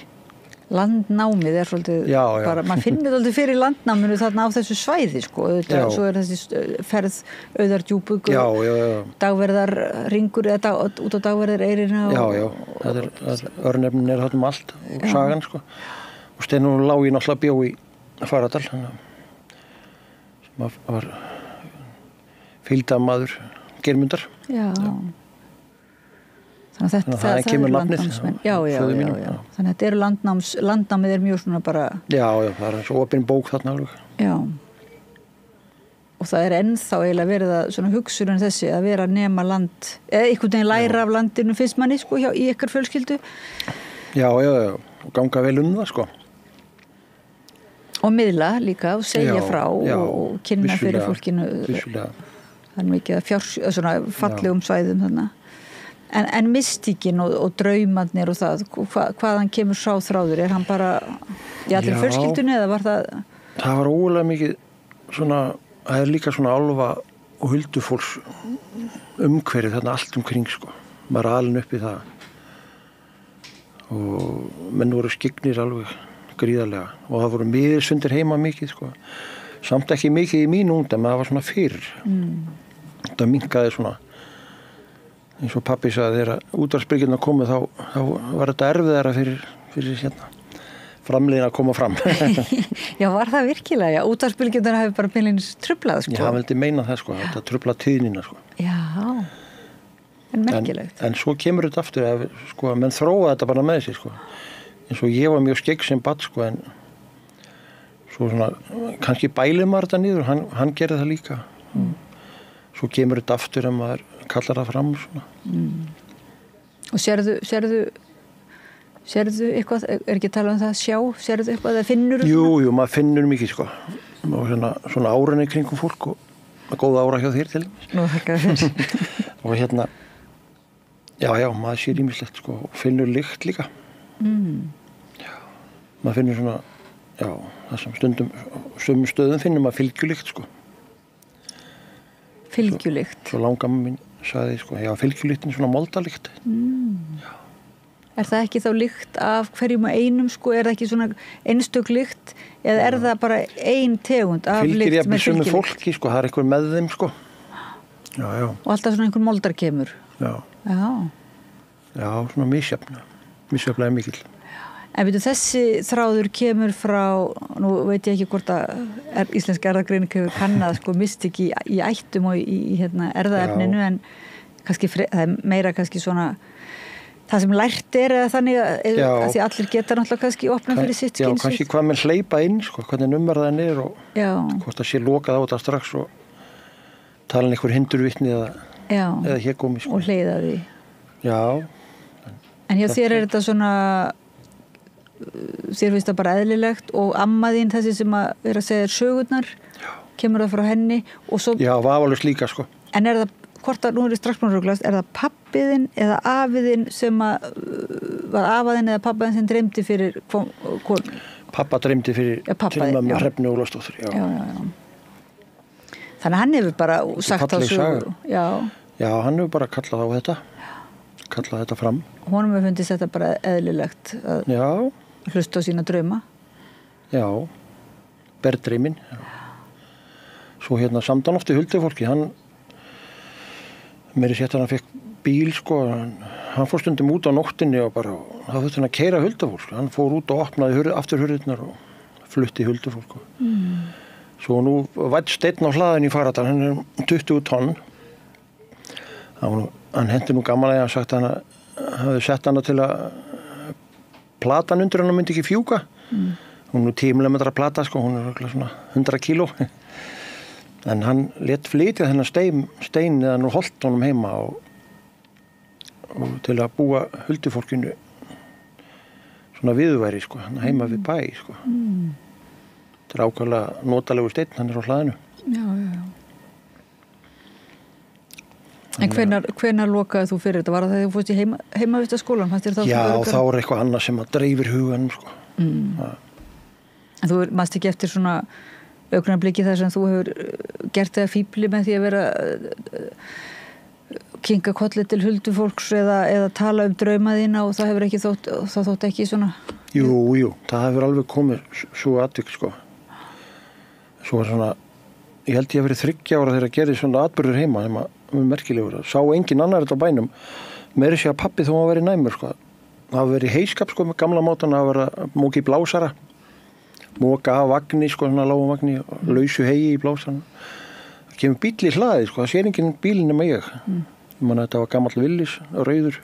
Landnámið svolítið bara, maður finnir svolítið fyrir landnáminu þarna á þessu svæði sko, auðvitað, svo þessi ferð Auðardjúpugur, Dagverðarringur út á Dagverðareyrina Já, örnefnin þarna allt og sagan sko og Steinunn Lági náttúrulega bjó í Fagradal sem var fylgdamaður Geirmundar Já. Þannig að það kemur nafnið. Já. Þannig að þetta landnámið mjög svona bara... Já, það svo opin bók þarna alveg. Já. Og það ennþá eiginlega verið að svona hugsunin þessi að vera að nema land, eða einhvern veginn læra af landinu finnst manni sko í ykkar fjölskyldu. Já, og ganga vel það sko. Og miðla líka og segja frá og kynna fyrir fólkinu. Vissulega. Það mikið að svona fallegum svæðum þarna. En mystíkin og draumarnir og það, hvaðan kemur sá þráður? Hann bara í allir fjölskyldunni eða var það? Það var ólega mikið svona, það líka svona álfa og huldufólks umhverfið þarna allt umkring sko. Maður alin upp í það. Og menn voru skygnir alveg gríðarlega og það voru miðilsundir heima mikið sko. Samt ekki mikið í mínu ungdæmi, það var svona fyrr. Það minnkaði svona eins og pabbi sagði þegar útvarpsbylgjurnar komu þá var þetta erfiðara fyrir hérna framliðin að koma fram. Já, var það virkilega? Já, útvarpsbylgjurnar hafi bara beinlínis truflað sko. Já, hann vildi meina það sko, þetta truflað tíðnina sko. Já, en merkilegt. En svo kemur þetta aftur að sko, menn þróa þetta bara með sig sko. Eins og ég var mjög skegg sem barn sko, en svo svona, kannski bælið maður þetta niður, hann gerði það líka. Svo kemur þetta aftur en maður kallar það fram svona. Og sérðu eitthvað, ekki að tala það sérðu eitthvað, eða finnur? Jú, maður finnur mikið sko og svona árinni kringum fólk og góða ára hjá þér til Nú, þakka þér. Og hérna já, maður sér ýmislegt sko og finnur lykt líka. Já, maður finnur svona það sem sumum stöðum finnur maður fylgjulykt sko. Fylgjulykt. Svo langamma mín sagði sko, fylgjulyktin svona moldalykt. Er það ekki þá lykt af hverjum og einum sko, er það ekki svona einstök lykt eða er það bara ein tegund af lykt með fylgjulykt? Fylgir sumu fólki sko, það einhver með þeim sko. Já. Og alltaf svona einhver moldar kemur? Já, svona misjafnlega mikill. En veitu, þessi þráður kemur frá, nú veit ég ekki hvort að íslenska erðagreining hefur kannað sko mystik í ættum og í erðaefninu, en kannski það meira kannski svona það sem lært eða þannig að því allir geta náttúrulega kannski opna fyrir sitt skynsvið. Já, kannski hvað menn hleypa inn sko, hvernig nummerðan og hvort það sé lokað á þetta strax og tala einhver hindurvitni eða hér komi sko. Og hleyða því. Já. En hjá þér þetta svona þér finnst það bara eðlilegt og ammaðín þessi sem að segja sögurnar kemur það frá henni og svo... Já, vafalaust líka sko. En er það, hvort að nú strax búin að ruglast, er það pappiðinn eða afiðinn sem að var afaðinn eða pappaðinn sem dreymdi fyrir konu? Pappa dreymdi fyrir tilmæmi Hrefnu Ólafsdóttur. Þannig að hann hefur bara sagt á sögur. Já, hann hefur bara kallað þetta fram. Honum hefur fundist þetta bara eðlilegt að hlusta á sína drauma. Já, berðdreyminn. Svo samdan oft í huldufólki, meiri sétt hann fekk bíl sko, hann fór stundum út á nóttinni og bara, það þurfti hann að keyra huldufólk. Hann fór út og opnaði aftur hurðirnar og flutti huldufólk. Svo nú vætt steinn á hlaðin í Fagradal, hann 20 tonn. Hann hendi nú gaman að ég sagt hann hafði sett hana til að platan undir hann myndi ekki fjúka. Hún 10 mm plata sko, hún svona 100 kíló. En hann lét flytja þennan stein eða nú holt honum heima og til að búa huldufólkinu svona viðværi sko, heima við bæ sko. Þetta ákvæmlega notalegur steinn, hann á hlaðinu. Já. En hvenær lokaði þú fyrir þetta? Var það þegar þú fórst í heimavistaskólan? Já, þá er eitthvað annað sem að dreifir huganum sko. En þú manst ekki eftir svona augnabliki þar sem þú hefur gert það fíbli með því að vera kinka kolli til huldufólks eða tala drauma þína og það hefur ekki það þótt ekki svona? Jú, það hefur alveg komið svo atvik, sko. Svo svona, ég held ég að verið 3 ára þegar að gerði svona atburður heima sem að merkilegur. Sá engin annar þetta á bænum, meiri sé að pabbi þó að veri næmur, sko. Það hafa verið heiskap, sko, með gamla mátan að vera móki í blásara, móka af vagni, sko, svona lágum vagni, lausu hegi í blásana. Það kemur bíll í hlaði, sko, það sér enginn bílinn nema ég. Ég man að þetta var gamall Willis, rauður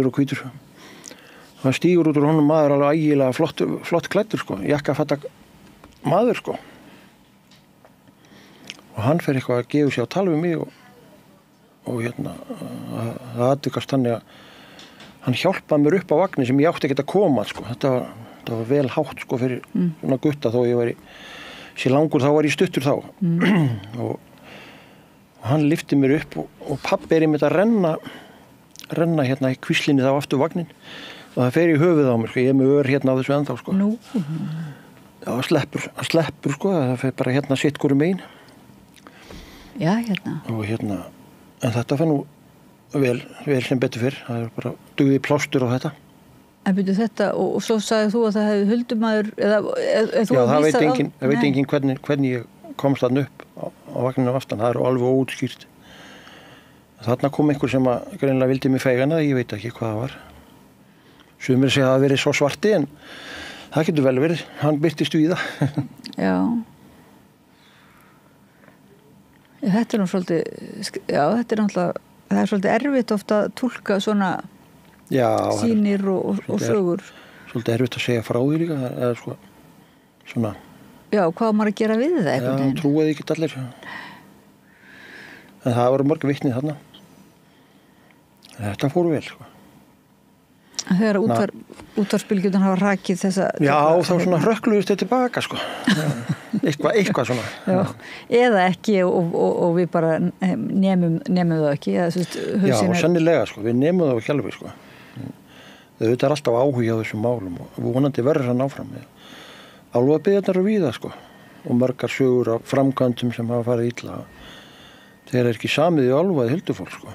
og hvítur. Það stígur út úr honum maður alveg ægilega flott klæddur, sko, jakkafatta maður, sko. Og hann fer eitthvað að gefa sig á tal við mig og hérna, það atvikast þannig að hann hjálpaði mér upp á vagni sem ég átti ekkert að koma, sko. Þetta var vel hátt, sko, fyrir svona gutta þó ég væri sér langur, þá var ég stuttur þá. og hann lyfti mér upp og pabbi einmitt að renna hérna í kvíslinni þá aftur vagnin og það fer í höfuð á mér, sko. Ég með ör hérna á þessu ennþá, sko. Nú. Já, sleppur, sko, það fer bara hérna sitt hvoru megin. Já, hérna. Og hérna, en þetta fann nú vel sem betur fyrr, það er bara dugði plástur á þetta. En byrju þetta, og svo sagði þú að það hefði huldumaður, eða þú já, það veit enginn hvernig ég komst þarna upp á vagninu aftan, það er alveg óútskýrt. Þarna kom einhver sem að greinilega vildi mig feigana, ég veit ekki hvað það var. Sumir segja að það verið svo svarti, en það getur vel verið, hann birtist við það. Já. Þetta er nú svolítið, já, þetta er náttúrulega, það er svolítið erfitt ofta að túlka svona sýnir og sögur. Svolítið erfitt að segja frá því líka, það er sko, svona. Já, hvað maður að gera við það einhvern veginn? Já, trúiði ekki allir. En það voru mörg vitni þarna. Þetta fór vel, sko. Þegar útvarpsbylgjurnar hafa rakið þessa... Já, þá svona hrökkluðust þetta tilbaka, sko. Eitthvað svona. Já. Eða ekki og við bara nemum það ekki. Já, sennilega, sko. Við nemum það ekki alveg, sko. Þetta er alltaf áhuga á þessum málum og vonandi verður það áfram. Álfabyggðarnar eru víða, sko. Og margar sögur af framkvæmdum sem hafa farið illa. Þeir ekki samið í álfaði huldufólk, sko.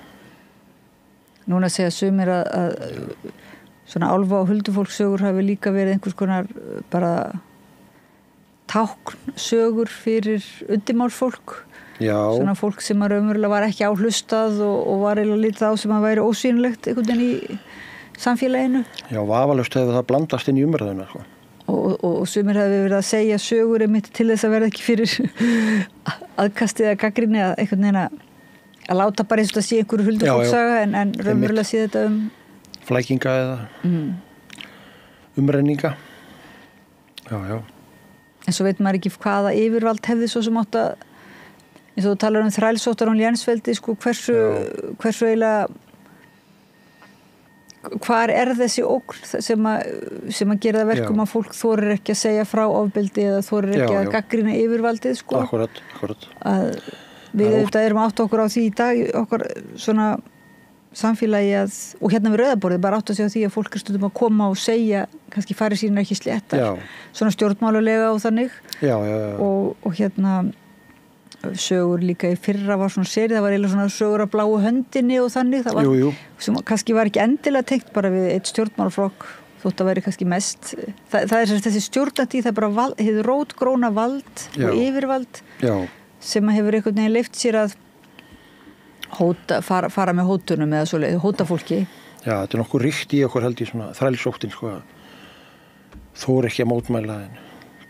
Núna segja sumir að svona álfa- og huldufólkssögur hafi líka verið einhvers konar bara táknsögur fyrir undirmálsfólk. Já. Svona fólk sem að raunverulega var ekki áhlustað og var eiginlega lítið á sem að væri ósýnilegt einhvern veginn í samfélaginu. Já, vafalaust hefur það blandast inn í umræðuna, sko. Og sumir hefur verið að segja sögur einmitt til þess að verða ekki fyrir aðkastið eða gagnrýni að einhvern veginn að láta bara eins og það sé einhverju huldufólkssaga en raunverulega sé þetta flækinga eða umrenninga. Já. En svo veit maður ekki hvaða yfirvald hefði svo sem átt að, eins og þú talar þrælsóttar Lénsveldi, sko, hversu eiginlega, hvar þessi ógn sem að gera það verkum að fólk þorir ekki að segja frá ofbeldi eða þorir ekki að gagnrýna yfirvaldið, sko. Akkurat. Að við auðvitað erum átt okkur á því í dag, okkar svona samfélagi og hérna við Rauðaborðið bara átt að segja á því að fólk er stundum að koma og segja, kannski fari sín ekki sléttar, svona stjórnmálulega og þannig. Já. Og hérna sögur líka í fyrra var svona serið, það var eiginlega svona sögur af bláu höndinni og þannig, það var, sem kannski var ekki endilega tengt bara við eitt stjórnmálaflokk, þótt að væri kannski mest, það er þessi stjórnandi, það er bara hið rótgróna vald og yfirvald. Já. Sem hefur einhvern veginn leyft sér að fara með hótunum eða svoleið, hóta fólki. Já, þetta er nokkuð ríkt í okkur held í svona þrælsóttin, sko, þór ekki að mótmæla en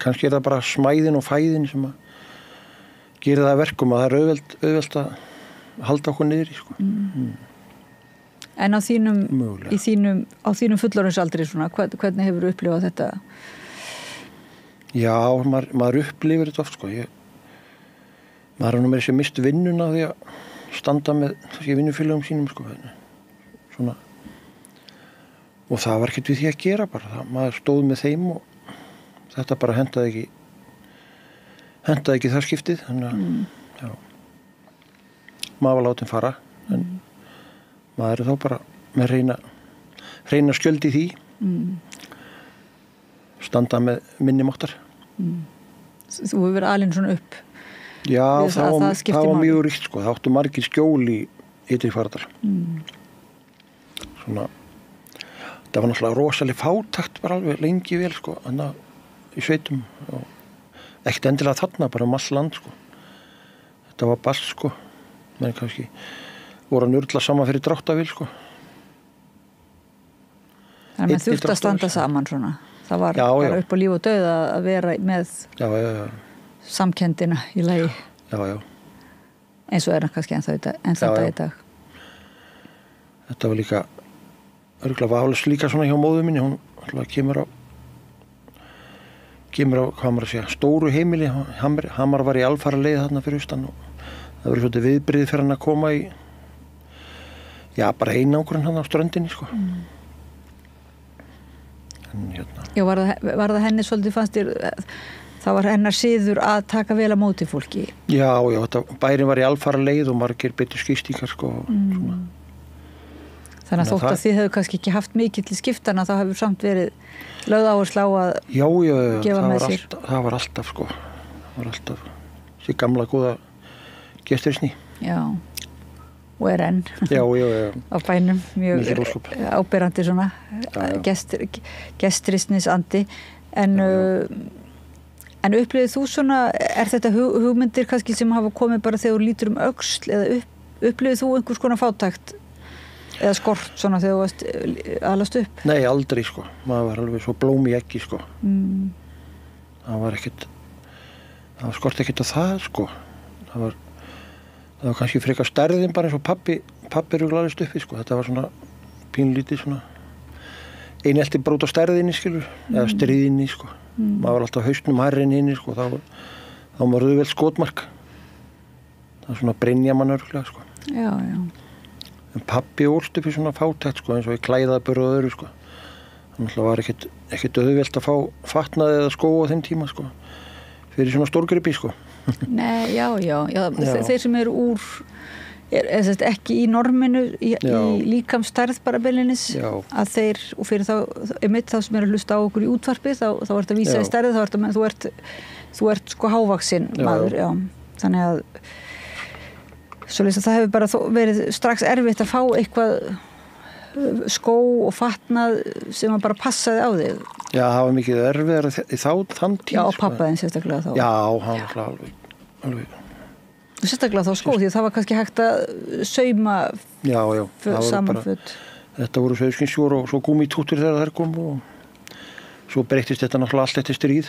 kannski er það bara smæðin og fæðin sem að gera það verkum að það er auðvelt að halda okkur niður í, sko. En á þínum fullorðinsaldri svona, hvernig hefur þú upplifað þetta? Já, maður upplifir þetta oft, sko. Maður er nú með þessi mist vinnuna því að standa með þessi vinnufélögum sínum, sko. Svona. Og það var ekkert við því að gera bara. Maður stóð með þeim og þetta bara hendaði ekki það skiptið. Þannig að, já. Maður var látinn fara. En maður er þá bara með reyna skjöld í því. Standa með minni máttar. Þú hefur verið alinn svona upp. Já, það var mjög ríkt, sko. Það áttu margir skjól í Ytri Fagradal. Svona, það var náttúrulega rosalega fátækt bara alveg lengi vel, sko, annað í sveitum og ekkert endilega þarna, bara all land, sko. Þetta var ball, sko, menn kannski voru að nurla saman fyrir Dráttarvél, sko. Þannig að þurfti að standa saman svona. Það var bara upp á líf og dauð að vera með samkenndina í lagi. Já. Eins og er það kannski ennþá í dag. Þetta var líka örugglega vafalaust líka svona hjá móður minni. Hún alltaf kemur á hvað maður að segja, stóru heimili. Hamar var í alfara leið þarna fyrir austan og það verið svolítið viðbrigði fyrir hann að koma í bara einangrun hann á ströndinni, sko. Já, var það henni svolítið fannst þér, það var hennar siður að taka vel á móti fólki? Já, bærin var í alfara leið og margir betur skýstingar, sko. Þannig að þótt að þið hefur kannski ekki haft mikið til skiptana, þá hefur samt verið lögð áherslu á að gefa með sér. Það var alltaf, sko. Það var alltaf þessi gamla góða gestrisni. Já. Og er enn á bænum mjög áberandi svona gestrisnisandi en upplifið þú svona, er þetta hugmyndir kannski sem hafa komið bara þegar þú lítur öxl eða upplifið þú einhvers konar fátækt eða skort svona þegar þú varst alast upp? Nei, aldrei, sko, maður var alveg svo blóm í eggi, sko. Það skort ekkert á það, sko. Það var kannski frekar stærðin bara eins og pappi ruglaðist uppi, sko. Þetta var svona pínlítið svona einelti brót á stærðinni, skilur, eða stríðinni, sko. Maður var alltaf haustnum hærri en hinni, sko. Þá var auðvelt skotmark. Það var svona brynja mann örglega, sko. Já. En pappi ólst upp í svona fátækt, sko, eins og í klæðaburð og öðru, sko. Þannig að var ekkert auðvelt að fá fatnað eða skó á þeim tíma, sko. Fyrir svona stórgripi, sko. Nei, já. Þeir sem eru úr ekki í norminu í líkamsstærð bara beinlínis að þeir, og fyrir þá sem eru að hlusta á okkur í útvarpi þá er þetta að vísa í stærð, þú ert sko hávaxinn maður, þannig að svoleiðis að það hefur bara verið strax erfitt að fá eitthvað skó og fatnað sem að bara passaði á þig. Já, það var mikið erfiðar þann tíð. Já, og pappaðinn sérstaklega þá. Já, hann var alveg. Sérstaklega þá skó, því það var kannski hægt að sauma samanföt. Þetta voru sauðskinsjór og svo gúmítútur þegar þær komu og svo breyttist þetta náttúrulega allt eftir stríð.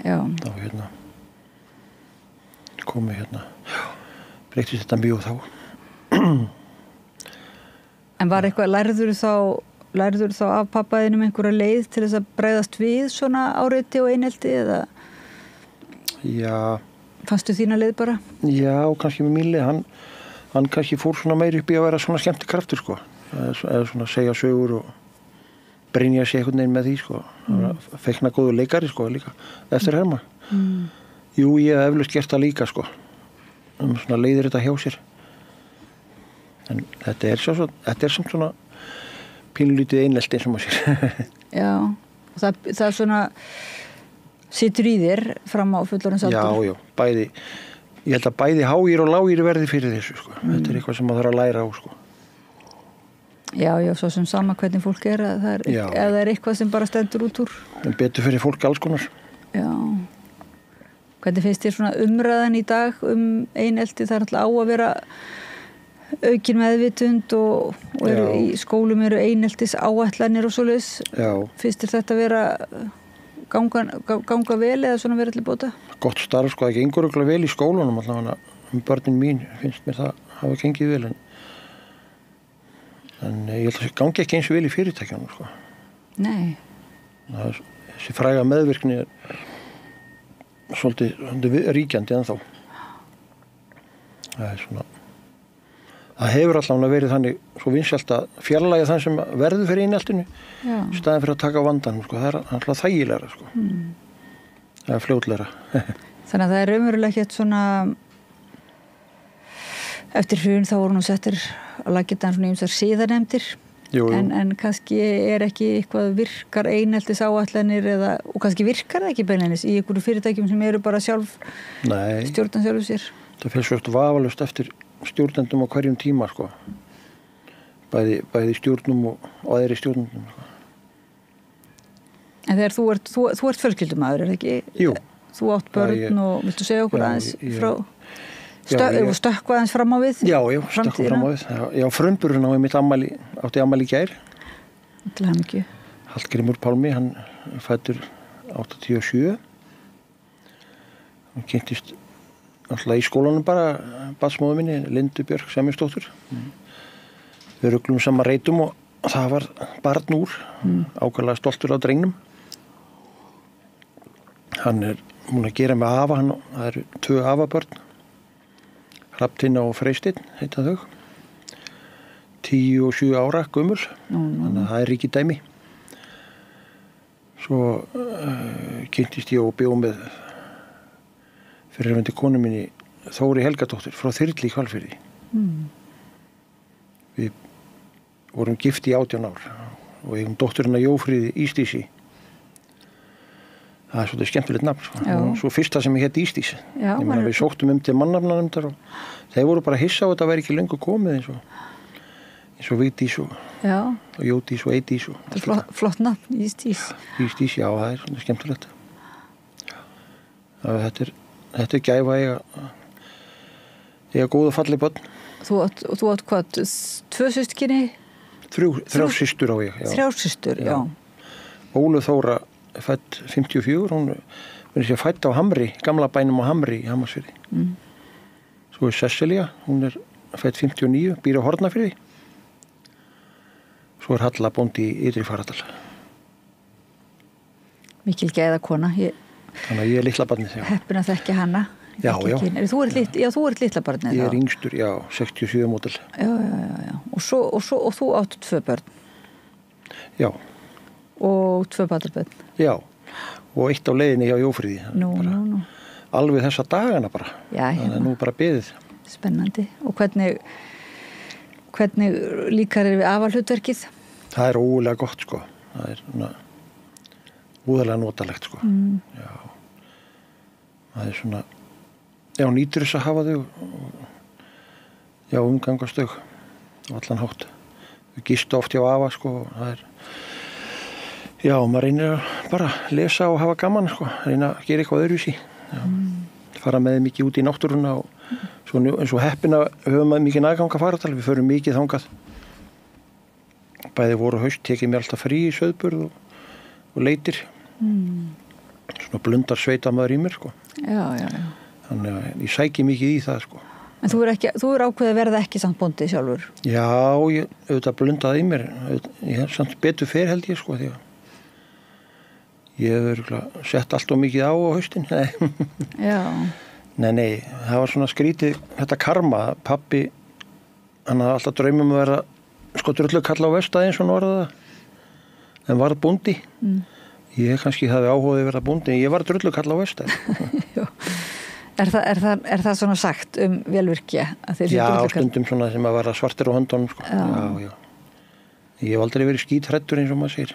Já. Þá breyttist þetta mjög þá. En var eitthvað, lærður þá af pappaðinum einhverja leið til þess að bregðast við svona áreiti og einelti eða? Já. Fannstu þína leið bara? Já, kannski með mín leið. Hann kannski fór svona meiri upp í að vera svona skemmtikraftur, sko. Eða svona segja sögur og brynja sig einhvern veginn með því, sko. Feikna góðu leikari, sko, líka. Eftir Hermann. Jú, ég hef eflaust gert það líka, sko. Svona leiðir þetta hjá sér. En þetta er samt svona pínlítið einelti eins og maður sér. Já, og það er svona situr í þér fram á fullorðinsaldur. Já, bæði, ég held að bæði hágir og lágir verði fyrir þessu, sko. Þetta er eitthvað sem maður þarf að læra á, sko. Já, svo sem sama hvernig fólk er, ef það er eitthvað sem bara stendur út úr. En betur fyrir fólk alls konar. Já. Hvernig finnst þér svona umræðan í dag einelti? Það er alltaf á að vera aukin meðvitund og í skólum eru eineltis áætlanir og svoleiðis. Já. Finnst þér þetta vera ganga vel eða svona vera allir bóta? Gott starf, sko, það gengur örugglega vel í skólunum allavega. Börnin mín finnst mér það hafa gengið vel en ég held að það gangi ekki eins vel í fyrirtækjunum, sko. Nei. Þessi fræga meðvirkni er svolítið ríkjandi ennþá. Það er svona það hefur allavega verið þannig svo vinsælt að fjarlægja þann sem verður fyrir eineltinu í staðinn fyrir að taka á vandanum, sko. Það er alltaf þægilegra, sko. Það er fljótlegra. Þannig að það er raunverulega ekkert svona eftir hrun þá voru nú settir að laggirna svona ýmsar siðanefndir. Jú. En kannski er ekki eitthvað virkar eineltis áætlanir og kannski virkar það ekki beinleinis í einhverju fyrirtækjum sem eru bara stjórnan sjálfu sér. Það fer svo eftir vafalaust eftir stjórnendum á hverjum tíma sko. Bæði stjórnum og aðri stjórnendum sko. En þegar þú ert fjölskyldumaður, ekki? Jú. Þú átt börn og viltu segja okkur aðeins frá stökkva aðeins fram á við? Já, stökkva fram á við. Já, frumburinn átti afmæli í gær. Til hamingju. Hallgrímur Pálmi, hann fæddur 87. Hann kynntist alltaf í skólanum bara barnsmóður minni, Lindu Björk Semjonsdóttur. Við ruglum saman reitum og það var barn úr, ákaflega stoltur á drengnum. Hann múin að gera með afa, það eru 2 afabörn, Hrafntinna og Freysteinn heita þau, 10 og 7 ára gömul, þannig að það er ríki dæmi. Svo kynntist ég og bjó með fyrirverandi konu minni Þóri Helgadóttur frá Þyrli í Hvalfirði. Við vorum gift í 18 ár og eigum dótturina Jófríði Ísdísi. Það er svolítið skemmtilegt nafn. Svo fyrsta sem ég hétt Ísdís. Við sóttum til mannafnanefndar og þeir voru bara hissa á að þetta væri ekki löngu komið eins og Vigdís og Jódís og Eydís. Flott nafn, Ísdís. Ísdís, já, það er svolítið skemmtilegt. Þetta er gæfa eiga góða falli börn. Þú átt hvað, 2 systkini? 3 systur á ég. 3 systur, já. Ólöf Þóra fædd 54, hún verður sér fædd á Hamri, gamla bænum á Hamri í Hamarsfirði. Svo er Sesselja, hún er fædd 59, býr á Hornafirði. Svo er Halla bóndi í Ytri Faradal. Mikil gæða kona. Þannig að ég er litla barnið. Heppin að þekki hana. Já. Þú ert litla barnið. Ég er yngstur, já, 67 módel. Já. Og þú áttu 2 börn. Já. Og 2 barnabörn. Já, og 1 á leiðinni hjá Jófríði. Nú. Alveg þessa dagana bara. Já. Þannig að nú bara beðið. Spennandi. Og hvernig líkar við afahlutverkið? Það er ógulega gott, sko. Það er svona úðalega notalegt, sko. Já. Það er svona, já, nýtur þess að hafa þau og umgangast þau og allan hátt. Við gistu oft hjá afa, sko, og það er, já, maður reynir að bara lesa og hafa gaman, sko, reyna að gera eitthvað öðruvísi. Fara með mikið út í náttúruna og svo eins og heppina höfum við mikið aðgang að faratal, við förum mikið þangað. Bæði voru haust, tekið mér alltaf frí í Sauðburð og leitir. Svona blundar sveitamaður í mér, sko. Já. Þannig að ég sæki mikið í það, sko. En þú er ákveðið að verða ekki samt bóndi sjálfur? Já, ég auðvitað blundaði í mér. Ég hef samt betur fer held ég, sko, því að ég hef sett allt og mikið á haustin. Já. Nei, það var svona skrítið, þetta karma. Pabbi, hann hafði alltaf draumum að vera drullukall á Vestað eins og hann orðaði það. En varð bóndi. Ég kannski hafði áhugaði að vera bóndi, en ég var drullukall á Vestað. Er það svona sagt velvirkja? Já, stundum svona sem að vera svartir á höndunum, sko. Já. Ég hef aldrei verið skítrættur eins og maður segir.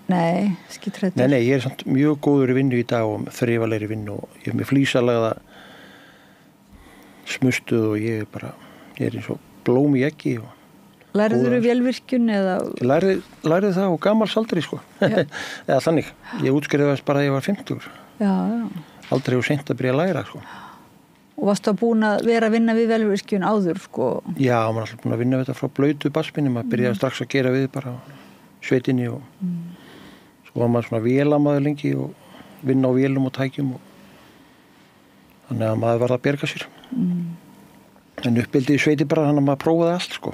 Nei, skítrættur. Nei, ég er samt mjög góður í vinnu í dag og þrifalegri vinnu og ég er með flísalagða smustuð og ég er eins og blóm í eggi. Lærður þú velvirkjun eða? Lærði það á gamals aldri, sko. Eða þannig. Ég útskrifaðist bara að ég var 50. Já. Aldrei og seint að byrja að læra, sko. Og varstu að búin að vera að vinna við velvirkjun áður, sko? Já, maður er alltaf búin að vinna við þetta frá blautu basminni. Maður byrjaði strax að gera við bara sveitinni og svo var maður svona vélamaður lengi og vinna á vélum og tækjum og þannig að maður var að berga sér. En uppbildið í sveiti bara þannig að maður prófaði allt, sko.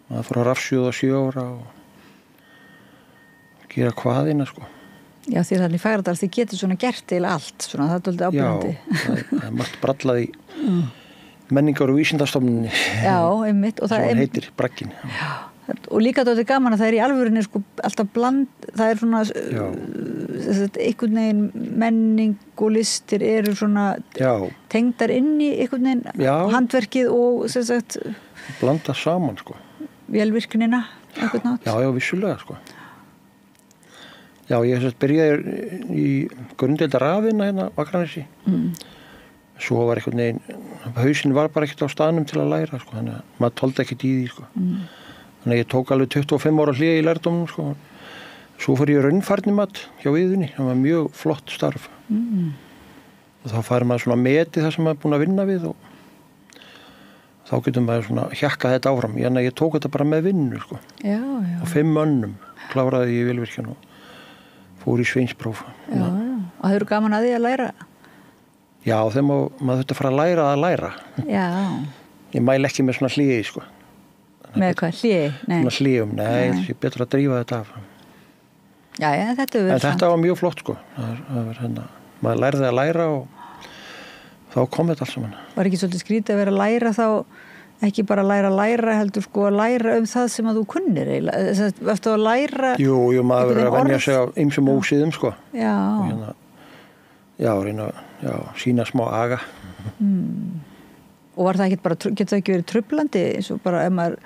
Maður fór að rafsjóða 7 ára og gera hvaðina, sko. Já, því þannig Fagradal, þið getur svona gert eða allt, svona, það er doldið ábyrgandi. Já, það er margt brallað í menningar- og vísindastofnunni. Já, einmitt. Og það heitir Bragginn. Já, og líka doldið gaman að það er í alvörinni, sko, alltaf það er svona, einhvern veginn menning og listir eru svona tengdar inn í einhvern veginn handverkið og, sem sagt, blanda saman, sko. Velvirknina, einhvern nátt. Já, vissulega, sko. Já, ég byrjaði í grunddeildar rafina hérna á Akranesi. svo var einhvern veginn, hausinn var bara ekkert á staðnum til að læra, sko, þannig að maður tóldi ekkert í því, sko. Þannig að ég tók alveg 25 ára hlé í lærdómnum, sko. Svo fór ég raunfærnimat hjá Iðunni, það var mjög flott starf. Og þá fær maður svona meti það sem maður er búin að vinna við og þá getur maður svona hjakkað þetta áfram. Ég tók þetta bara með vinnu, sko. Já. Og 5 mönnum kláraði ég í vélvirkjun og fór í sveinspróf. Já. Og hefur gaman að því að læra? Já, þegar maður þurfti að fara að læra. Já. Ég mæli ekki með svona hléi, sko. Með hvað? Hléi? Nei. Svona hléum, nei, það er betur að drífa þetta af. Já, þetta en þetta var mjög flott, sko. Það var hérna, maður lærði að læra og þá kom þetta alls saman. Var ekki svolítið skrítið að vera að læra þá, ekki bara að læra heldur, sko, að læra það sem að þú kunnir eiginlega? Varstu að læra... Jú, maður verður að venja sig á ýmsum ósíðum, sko. Já. Og hérna, reyna að sína smá aga. Og var það ekki bara, getur það ekki verið trublandi, eins og bara ef maður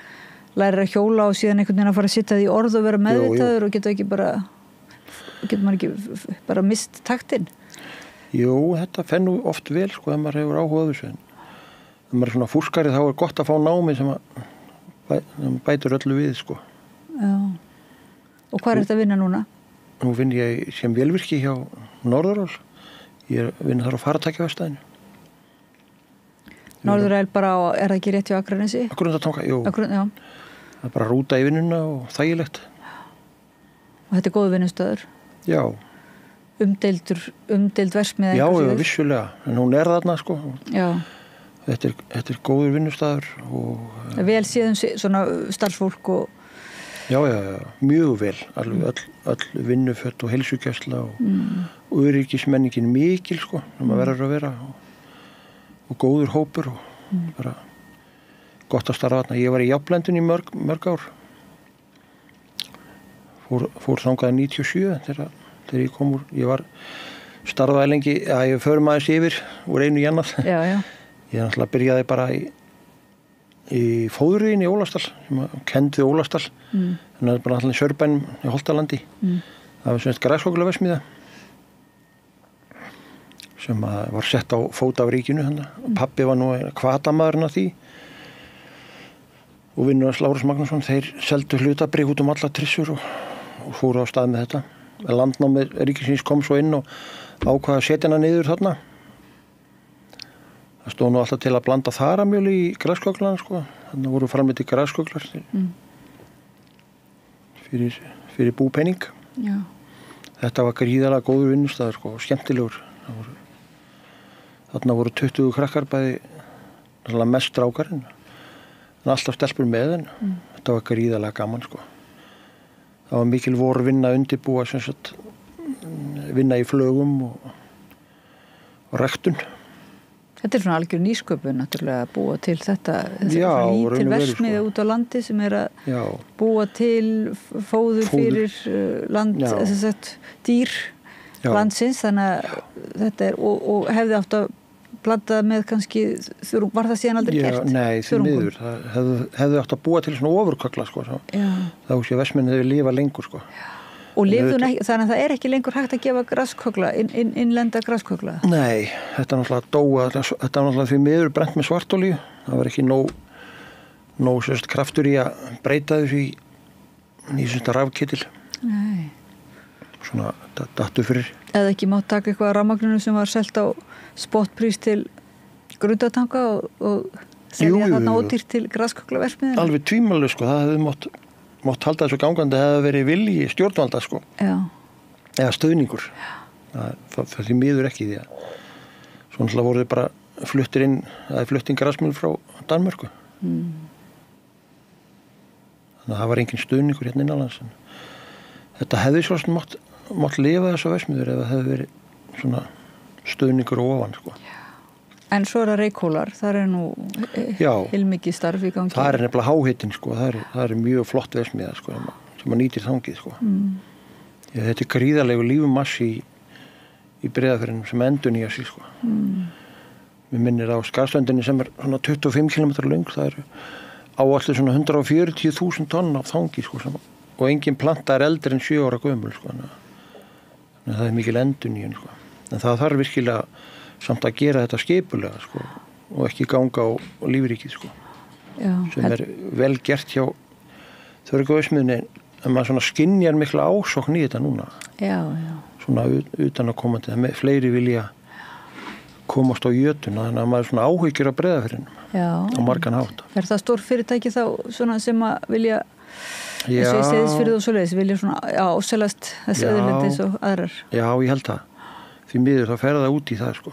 lærir að hjóla og síðan einhvern veginn að fara að sitta því í orð og vera meðvitaður og getur maður ekki bara mist taktinn? Jú, þetta fennu oft vel, sko, ef maður hefur áhuga á þessu. Ef maður er svona fúskari þá er gott að fá námi sem bætur öllu við, sko. Já. Og hvað er þetta að vinna núna? Nú vinn ég sem vélvirki hjá Norðuról. Ég vinn þar á faratækjaverkstæðinu. Norðuræl bara er það ekki rétt hjá Akranesi? Grundartanga, jú. Já. Það er bara að rúta í vinnuna og þægilegt. Og þetta er góð vinnustöður? Já. Umdeild verksmiða? Já, vissulega. En hún er þarna, sko. Já. Þetta er góður vinnustöður og... Vel séðum svona starfsfólk og... Já, mjög vel. Alveg öll vinnufött og heilsugæsla og öryggismenningin mikil, sko, sem maður verður að vera og góður hópur og bara gott að starfa þarna. Ég var í Jafnlendun í mörg ár. Fór þangað 97 þegar ég kom úr. Ég var starfaði lengi, ég förum aðeins yfir úr einu í annað. Já. Ég náttúrulega byrjaði bara í fóðurriðin í Ólafsdal, sem kenndi við Ólafsdal. Þannig að það er bara alltaf í Sörbænum í Holtalandi. Það var semst græskókulavesmiða sem var sett á fót af ríkinu. Pabbi var nú hvatamaðurinn af því og vinnur Lárus Magnússon, þeir seldu hlutabréf út um alla trissur og fóru á stað með þetta. Landnámið ríkisins kom svo inn og ákvað að setja hana niður þarna. Það stóð nú alltaf til að blanda þaramjöl í græskóklana, sko. Þannig voru framleitt í græskóklar fyrir búpenning. Já. Þetta var gríðarlega góður vinnustæður, sko, skemmtilegur. Þarna voru 20 krakkar bæði mest strákar en alltaf stelpur með en þetta var gríðarlega gaman, sko. Það var mikil vorvinna að undirbúa sem sagt vinna í flögum og ræktun. Þetta er svona algjör nýsköpun náttúrulega að búa til þetta lítil verksmiðja út á landi sem er að búa til fóður fyrir land, dýr landsins, þannig að þetta er og hefði átt að blanda með kannski var það síðan aldrei gert? Nei, því miður. Það hefði átt að búa til svona ofurköggla, sko. Þá sé versmiðin hefur lifað lengur, sko. Og lifðun ekki, þannig að það er ekki lengur hægt að gefa grasköggla, innlenda grasköggla? Nei, þetta er náttúrulega dóa, þetta er náttúrulega því miður brent með svartolíu. Það var ekki nóg sérst kraftur í að breyta þessu í svona rafkittil. Nei. Svona dattu fyrir. Eða ekki mátt taka eitthvað af rafmagninu sem var selt á spotprís til Grundartanga og selja þarna ódýrt til graskögglaverksmiðjunnar? Alveg tvímælis, sko, það hefði mátt halda þessu gangandi, hefði verið vilji stjórnvalda, sko. Já. Eða stöðningur. Það því miður ekki því að svo náttúrulega voru þið bara fluttir inn grasmíl frá Danmörku. Þannig að það var engin stöðningur hérna innanlands. Þetta hefði svo mátt lifa þessu versmiður ef það hefði verið svona stöðningur ofan, sko. En svo er það Reykhólar, það er nú heilmikið starf í gangi. Það er nefnilega háhitinn, sko. Það er mjög flott versmiða, sko, sem maður nýtir þangið, sko. Þetta er gríðarlegu lífumassi í Breiðafirðinum sem endurnýja sig, sko. Mér minnir á Skarðströndinni sem er svona 25 km löng, það eru áallir svona 140.000 tonn af þangi, sko, og engin planta er eldri en 7 ára gömul, sko. Þannig að það er mikil endurnýjun, sko. En það þarf virkilega samt að gera þetta skipulega sko, og ekki ganga á lífríkið sko. Já, sem vel gert hjá Þörungaverksmiðjunni, en maður svona skynjar mikla ásókn í þetta núna. Já. Svona utan að komandi, það fleiri vilja komast á jötuna, þannig að maður svona áhyggjur á Breiðafirðinum á margan hátt. Það stór fyrirtæki þá svona sem að vilja, eins og í Seyðisfirði og svoleiðis, vilja svona áselast þessi auðlind eins og aðrar? Já, ég held það. Því miður þá fer það út í það sko.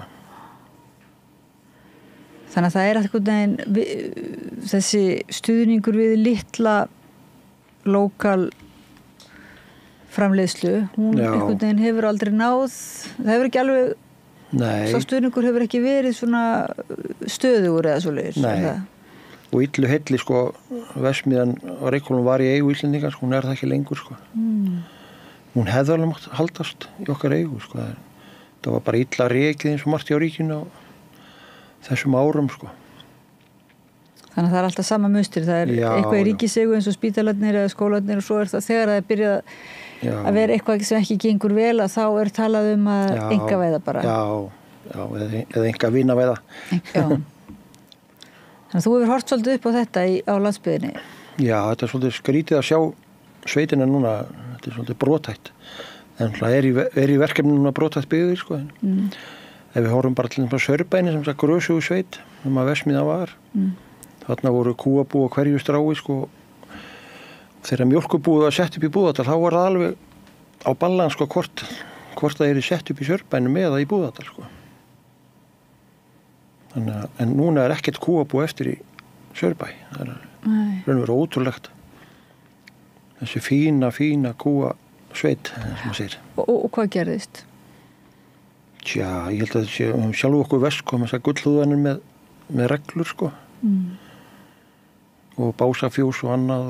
Þannig að það einhvern veginn þessi stuðningur við litla lokal framleiðslu, hún einhvern veginn hefur aldrei náð, það hefur ekki alveg sá stuðningur hefur ekki verið svona stöðugur eða svoleiðis. Nei, og illu heilli sko, verksmiðjan á Reykhólum var í eigu Íslendingar, sko, hún það ekki lengur sko. Hún hefði alveg mátt haldast í okkar eigu sko. Það var bara illa rekið eins og margt hjá ríkinu á þessum árum sko. Þannig að það alltaf sama munstur, það eitthvað í ríkiseigu eins og spítalarnir eða skólarnir og svo það þegar það byrjað að vera eitthvað sem ekki gengur vel að þá talað að einkavæða bara. Já, eða einkavínavæða. Já. Þannig að þú hefur hort svolítið upp á þetta á landsbyggðinni. Já, þetta svolítið skrítið að sjá sveitina núna, þetta svolítið brotætt. En það er í verkefni núna brotætt byggðir sko. Ef við horfum bara til Sörbæni sem það grösugu sveit, að verksmiðja var. Þarna voru kúabú á hverju strái sko. Þegar mjólkubúið var sett upp í Búðardal, þá var það alveg á ballan sko hvort það sett upp í Sörbænum eða í Búðardal sko. En núna er ekkert kúabú eftir í Sörbæ. Það er raunverulega ótrúlegt. Þessi fína kúasveit, sem maður segir. Og hvað gerðist? Tja, ég held að þetta sjálf okkur vesku með þessar gullhúðanir með reglur sko. Og básafjós og annað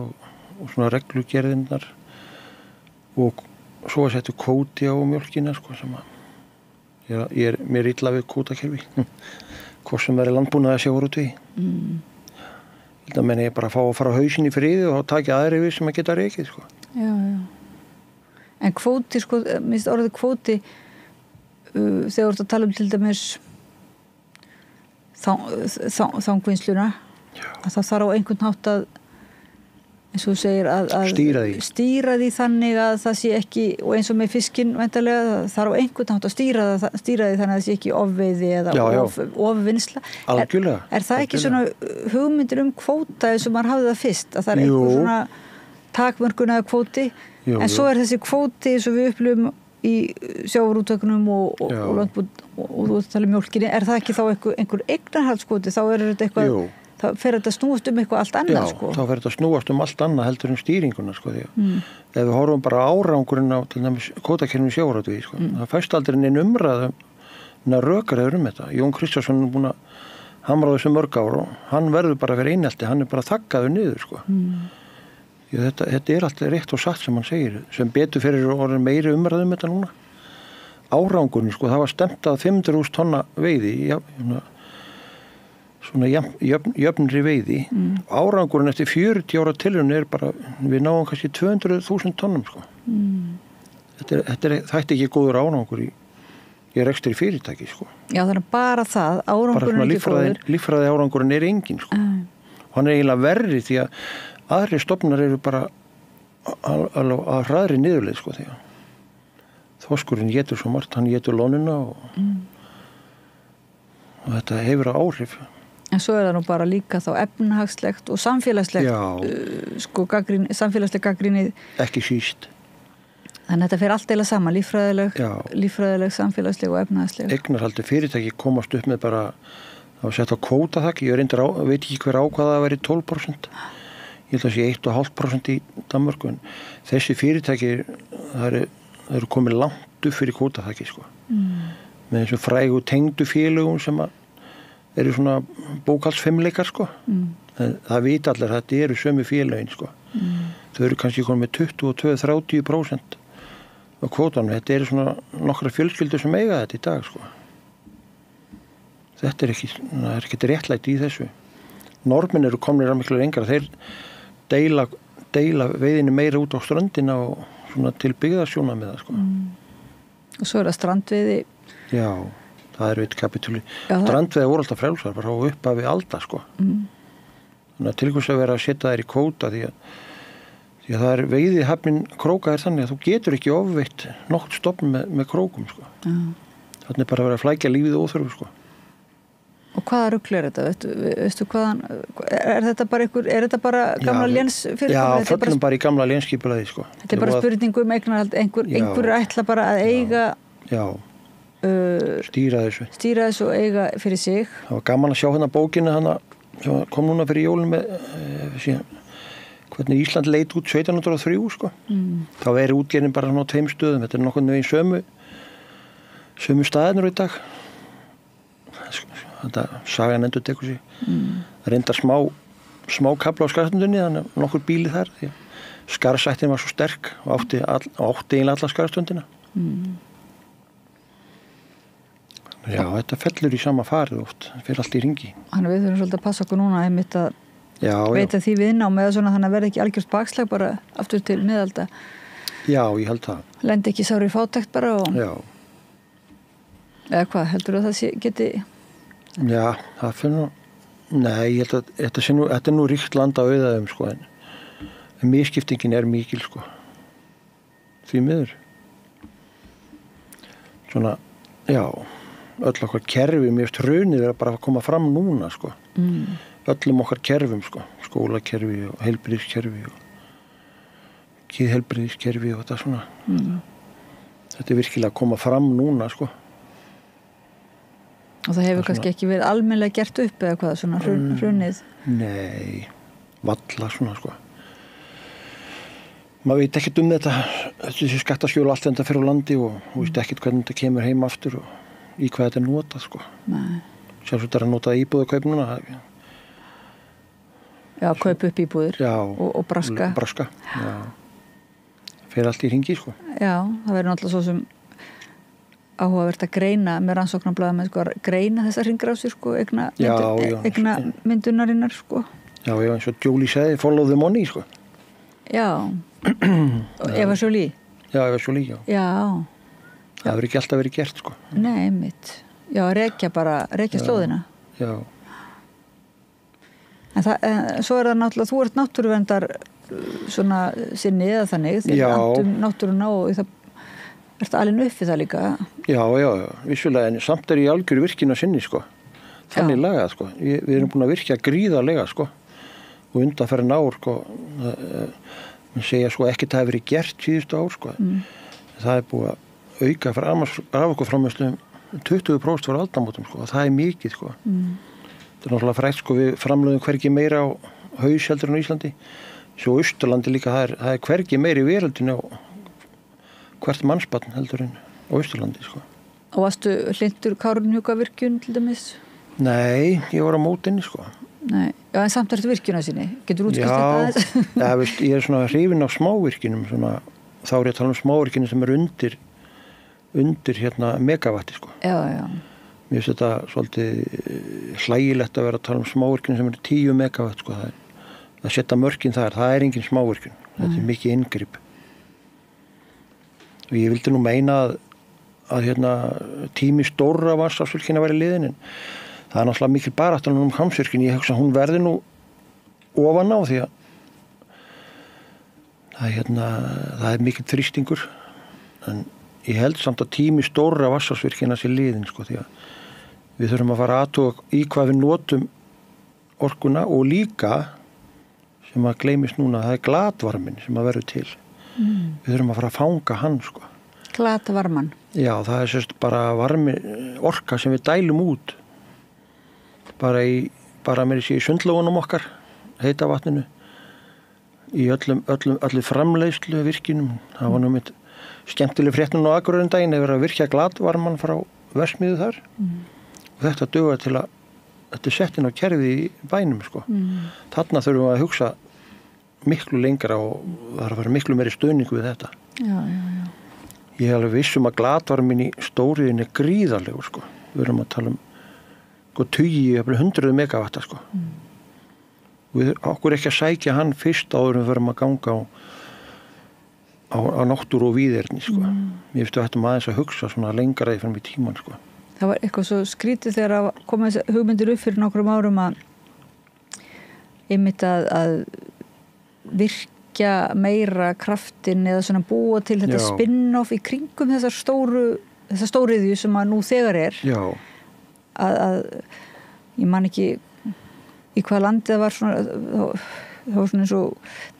og svona reglugerðinnar og svo settu kvóti á mjólkina sko, sem að mér er illa við kvótakerfi hvort sem verið landbúnað að sjávarútvegi. Þetta meina ég bara að fá að fara á hausinn í friði og þá takja aðri við sem að geta rekið sko. Já. En kvóti sko, minnst orðið kvóti þegar þú ert að tala til dæmis þangvinnsluna að það þarf á einhvern hátt að eins og þú segir að stýra því þannig að það sé ekki, og eins og með fiskinn væntanlega, þarf á einhvern hátt að stýra því þannig að það sé ekki ofveiði eða ofvinnsla. Algjörlega. Er það ekki svona hugmyndir kvóta eins og maður hafði það fyrst, að það er einhver svona takmörkun eða kvóti, en svo er þessi kvóti eins og við upplifum í sjávarútvegunum og þú tala mjólkinni, er það ekki þá einhver eignarhaldskvóti, þá er þetta eitthvað þá fer þetta snúast eitthvað allt annað sko. Þá fer þetta snúast allt annað heldur stýringuna sko, því ef við horfum bara árangurinn á til dæmis kvótakerfinu sjávarútvegi sko, það fæst aldrei neinn umræða rökaraður þetta. Jón Kristjánsson er búin að hamra þessu mörg ár og hann verður bara fyrir einelti, hann er bara þaggaður niður sko. Þetta er alltaf rétt og satt sem hann segir, sem betur fyrir orðin meiri umræðum þetta núna. Árangurinn sko, það var stemt að 500.000 tonna veiði svona jöfnri veiði. Árangurinn eftir 40 ára tilraun er bara, við náum kannski 200.000 tonnum sko. Það er ekki góður árangur í rekstri fyrirtæki sko. Já, það er bara það, árangurinn er ekki góður. Líffræði árangurinn er engin sko. Hann er eiginlega verri því að aðri stofnar eru bara að hraðri niðurleið sko, því að þorskurinn étur svo margt, hann étur lónuna og þetta hefur áhrif. En svo er það nú bara líka þá efnahagslegt og samfélagslegt sko samfélagsleg gagnrýni ekki síst. Þannig að þetta fer allt eila saman, líffræðileg, samfélagsleg og efnahagsleg. Eignarhaldi fyrirtæki komast upp með bara að setja á kvótaþak, ég veit ekki hver ákvað að veri 12%. Ég held að sé 1,5% í Danmörku, en þessi fyrirtæki það eru komið langt upp fyrir kvótaþaki sko. Með þessum frægu tengdu félögum sem eru svona bókaldsfimleikar sko. Það vita allir að þetta eru sömu félögin sko. Þau eru kannski komið með 22-30% á kvótanum. Þetta eru svona nokkra fjölskyldur sem eiga þetta í dag sko. Þetta er ekki réttlætt í þessu. Norðmenn eru komnir að miklu lengra. Þeir deila veiðinu meira út á ströndina og svona til byggðarsjónamiða sko. Og svo er það strandveiði. Já, það eitt kapitúli. Strandveiðar voru alltaf frjálsar, bara á upphafi alda, sko. Þannig að til hvers að vera að setja þær í kvóta því að það veiðihafnin króka þannig að þú getur ekki ofveitt nokkuð stofn með krókum, sko. Þannig bara að vera að flækja lífið óþörfu, sko. Og hvaða rugl þetta? Veistu hvaðan, er þetta bara gamla léns fyrir? Já, föllum bara í gamla lénsskipulagi, sko. Þetta bara spurningu eignarhald, einhver ætla bara að eiga stýra þessu og eiga fyrir sig. Það var gaman að sjá hérna bókina sem kom núna fyrir jólin með hvernig Ísland leit út 1703, sko. Þá útgerðin bara svona á 2 stöðum. Þetta nokkurn veginn sömu staðinur í dag. Þetta sagan endur tekur sig. Það reyndar smá kafla á Skarðstundinni, þannig að nokkur bíli þar. Skarðsættin var svo sterk og átti eiginlega alla Skarðstundina. Já, þetta fellur í sama farið oft, fyrir allt í ringi. Þannig við þurfum svolítið að passa okkur núna einmitt að veita því viðnám eða svona þannig að verða ekki algjört bakslag bara aftur til miðalda. Já, ég held það. Lendi ekki sári fátækt bara og... Já. Eða hvað, heldur þú að það geti... Já, það fyrir nú... Nei, ég held að þetta nú ríkt land á auðaðum, sko, en misskiptingin mikil, sko. Því miður. Svona, já, öll okkar kerfi, mér finnst hrunið vera bara að koma fram núna, sko. Öllum okkar kerfum, sko. Skólakerfi og heilbrigðiskerfi og geðheilbrigðiskerfi og þetta svona. Þetta virkilega að koma fram núna, sko. Og það hefur kannski ekki verið almennilega gert upp eða hvað, svona hrunið? Nei, valla svona, sko. Maður veit ekkert þetta, þessi skattaskjól allt þetta fyrir á landi og veist ekkert hvernig þetta kemur heim aftur og í hvað þetta notað, sko. Nei. Sjálfsagt notað íbúðarkaup núna. Já, kaup upp íbúðir og braska. Braska, já. Fyrir allt í hringi, sko. Já, það verður náttúrulega svo sem áhugavert að greina með rannsóknarblaðamenn, sko, að greina þessar hringrásir, sko, eigna myndunarinnar, sko. Já, eins og Julie sagði, follow the money, sko. Já. Eva Jolie. Já, Eva Jolie, já. Já. Það hefur ekki alltaf verið gert, sko. Nei, einmitt. Já, rekja slóðina. Já. En svo það náttúrulega, þú ert náttúruverndar svona sinni eða þannig, þegar andum náttúruna og það ert alveg upp við það líka? Já, vissulega, en samt ég algjör virkina sinni, sko. Þannig lagað, sko. Við erum búin að virkja gríðarlega, sko. Og undanferðin ár, sko. Man segja, sko, ekkert það hefur verið gert síðustu ár, sko. Það búið að auka raforkuframleiðslu 20% fyrir aldamótum, sko. Og það mikið, sko. Þetta náttúrulega frægt, sko. Við framleiðum hvergi meira á haus heldur en á Íslandi. Svo Austurlandi líka, það hvergi meira í veröldinu á hvert mannsbarn heldur en á Austurlandi, sko. Og varstu hlindur Kárahnjúkavirkjun til dæmis? Nei, ég var á mótinni, sko. Nei, já, en samt ertu virkjuna sinni. Getur útskýrt þetta aðeins? Já, veist, ég svona hrifinn á smávirkjunum, svona, þá ég að tala um smávirkjunum sem undir hérna megavatti, sko. Já. Mér finnst þetta svolítið hlægilegt að vera að tala um smávirkjunum sem 10 megavatt, sko. Það setja mörkin þar, það engin smávirkjun. Þetta mikið inngrip. Og ég vildi nú meina að hérna, tími stórra vatnsaflsvirkjana væri liðin, en það náttúrulega mikil baráttan um Hvammsvirkjun. Ég hugsa að hún verði nú ofan á því að það mikil þrýstingur, en ég held samt að tími stórra vatnsaflsvirkjana sé liðin, sko, því að við þurfum að fara aðtuga í hvað við notum orkuna og líka sem að gleymist núna, það glatvarminn sem að verður til. Við þurfum að fara að fanga hann, sko. Glatvarman? Já, það sérst bara varmi orka sem við dælum út bara með þessi í sundlógunum okkar, heita vatninu, í öllu framleiðslu virkinum. Það var nú mitt skemmtileg fréttin á Akureyri daginn að vera að virkja glatvarman frá verksmiðju þar. Og þetta dugar til að þetta sett inn á kerfið í bænum, sko. Þarna þurfum við að hugsa miklu lengra og það er að vera miklu meiri stuðningu við þetta. Já. Ég er alveg vissum að glatvarminn í stóriðin er gríðarlegur, sko. Við erum að tala um 100 megavatta, sko. Við okkur ekki að sækja hann fyrst áður en við verum að ganga á náttúru og víðerni, sko. Ég finnst að þetta aðeins að hugsa svona lengra í fram í tíman, sko. Það var eitthvað svo skrítið þegar að koma þess hugmyndir upp fyrir nokkrum árum að einmitt að virkja meira kraftin eða svona búa til þetta spin-off í kringum þessa stóriðju sem að nú þegar er. Já. Að ég man ekki í hvaða landi það var svona, það var svona eins og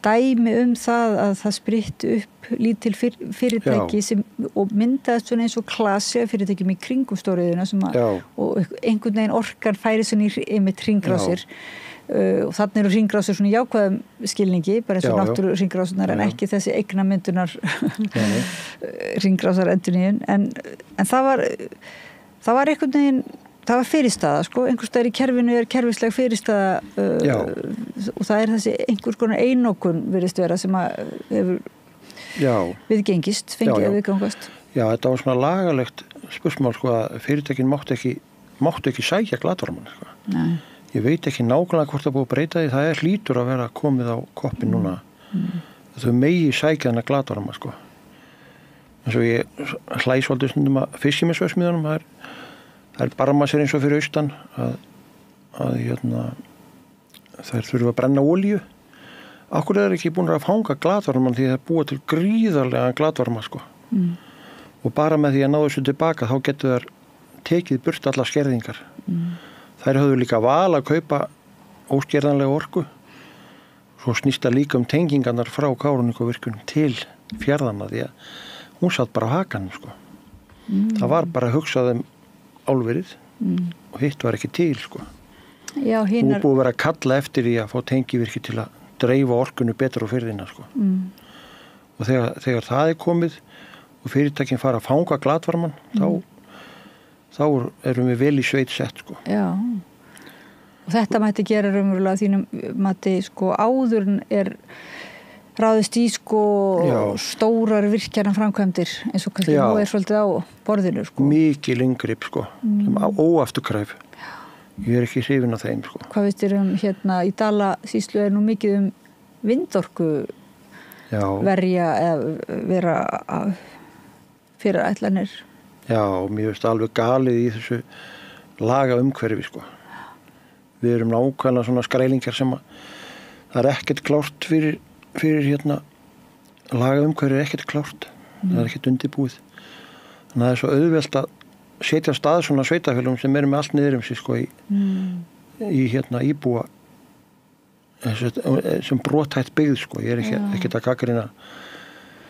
dæmi það að það spritti upp lítil fyrirtæki og myndaðist svona eins og klasi fyrirtækjum í kringum stóriðjuna sem að, og einhvern veginn orkan færi svona í með hringrásir og þannig eru hringrásir svona jákvæðum skilningi, bara eins og náttúru hringrásunar en ekki þessi eignamyndunar hringrásar endurnýjun en það var einhvern veginn það var fyrirstaða, sko, einhvers staðar í kerfinu er kerfisleg fyrirstaða og það er þessi einhvers konar einokun virðist vera sem að hefur viðgengist, fengið að viðgangast. Já, þetta var svona lagalegt spursmál, sko, að fyrirtækin máttu ekki sækja glatvarmann, sko. Nei. Ég veit ekki nákvæmlega hvort það búið að breyta því, það hlýtur að vera komið á koppin núna. Þau megi sækja hana glatvarmann, sko. En svo ég hlæ svolítið stundum að fiskimessverksmiðunum, það er barma sér eins og fyrir austan að þær þurfa að brenna olíu. Akkur er ekki búin að fanga glatvarmann því það er búið til gríðarlega glatvarma, sko. Og bara með því að ná þessu tilbaka þá getur þær tekið burt alla skerðingar. Þær höfðu líka val að kaupa óskerðanlega orku. Svo snýst það líka tengingarnar frá Kárahnjúkavirkjun til fjarðanna því að hún satt bara á hakanum, sko. Það var bara að hugsa þeim álverið og hitt var ekki til, sko. Já, Hún búið að vera að kalla eftir í að fá tengivirki til að dreifa orkunu betur á firðina, sko. Og þegar það er komið og fyrirtækin fara að fanga glatvarmann þá erum við vel í sveit sett, sko. Já. Og þetta mætti gera raunverulega þínum mætti, sko, áður er ráðist í, sko, stórar virkjana framkvæmdir eins og kannski nú er svolítið á borðinu, sko. Mikið inngrip, sko, sem óafturkræf. Ég er ekki hrifin af þeim, sko. Hvað veist þér í Dalasýslu er nú mikið vindorku verja eða vera fyrir ætlanir? Já, mér veist alveg galið í þessu laga umhverfi, sko. Við erum nákvæmlega svona skrælingar sem að það er ekkert klárt fyrir laga umhverfi er ekkert klárt. Það er ekkert undirbúið. Þannig að það er svo auðvelt að setja af stað svona sveitafélagum sem eru með allt niður sig, sko, í íbúa sem brothætt byggð, sko. Ég er ekkert að gagnrýna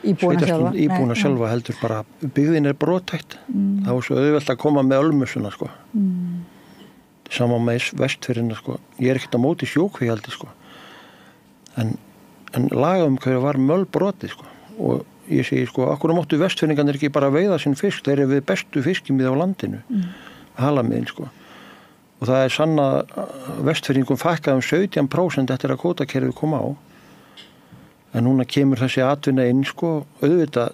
íbúana sjálfa heldur bara byggðin er brothætt. Það er svo auðvelt að koma með ölmusuna, sko. Sama með Vestfirðina, sko. Ég er ekkert að móti sjókvíhaldi, sko. En lagaumhverfi var mölbrotið, sko. Og ég segi, sko, akkur máttu Vestfirðingarnir ekki bara veiða sinn fisk, þeir eru við bestu fiskimið á landinu, halamiðin, sko. Og það er sann að Vestfirðingum fækkaði 17% eftir að kvótakerfið kom á. En núna kemur þessi atvinna inn, sko, auðvitað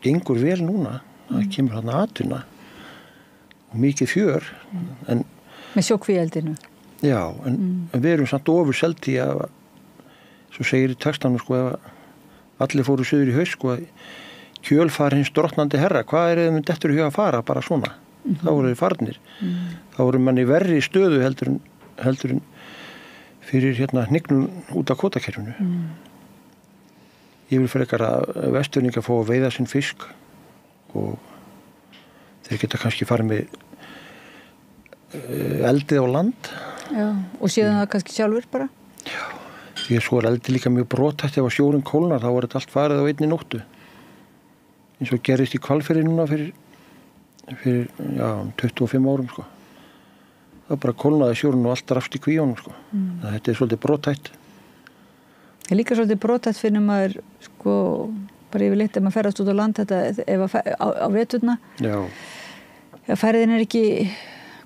gengur vel núna, það kemur þarna atvinna og mikið fjör. Með sjókvíeldinu? Já, en við erum samt ofurselt í að, svo segir í textanum, sko, ef allir fóru suður í haust, sko, kjölfar hins drottnandi herra, hvað er þeim dettur í huga að fara bara svona? Þá voru þeir farnir. Þá voru manni verri stöðu heldur en fyrir hnignun út af kvótakerfinu. Ég vil frekar að Vestfirðingar fá að veiða sinn fisk og þeir geta kannski farið með eldið á land. Já, og séðan það kannski sjálfur bara? Já, því að svo er eldið líka mjög brothætt ef að sjórinn kólnar, þá var þetta allt farið á einni nóttu. Eins og gerist í Hvalfirði núna fyrir 25 árum, sko. Það bara kólnaði sjórinn og allt rafst í kvíunum, sko. Þetta er svolítið brothætt. Það er líka svolítið brothætt fyrir maður, sko, bara yfirleitt ef maður ferðast út á land þetta á veturna. Já. Ef færðin er ekki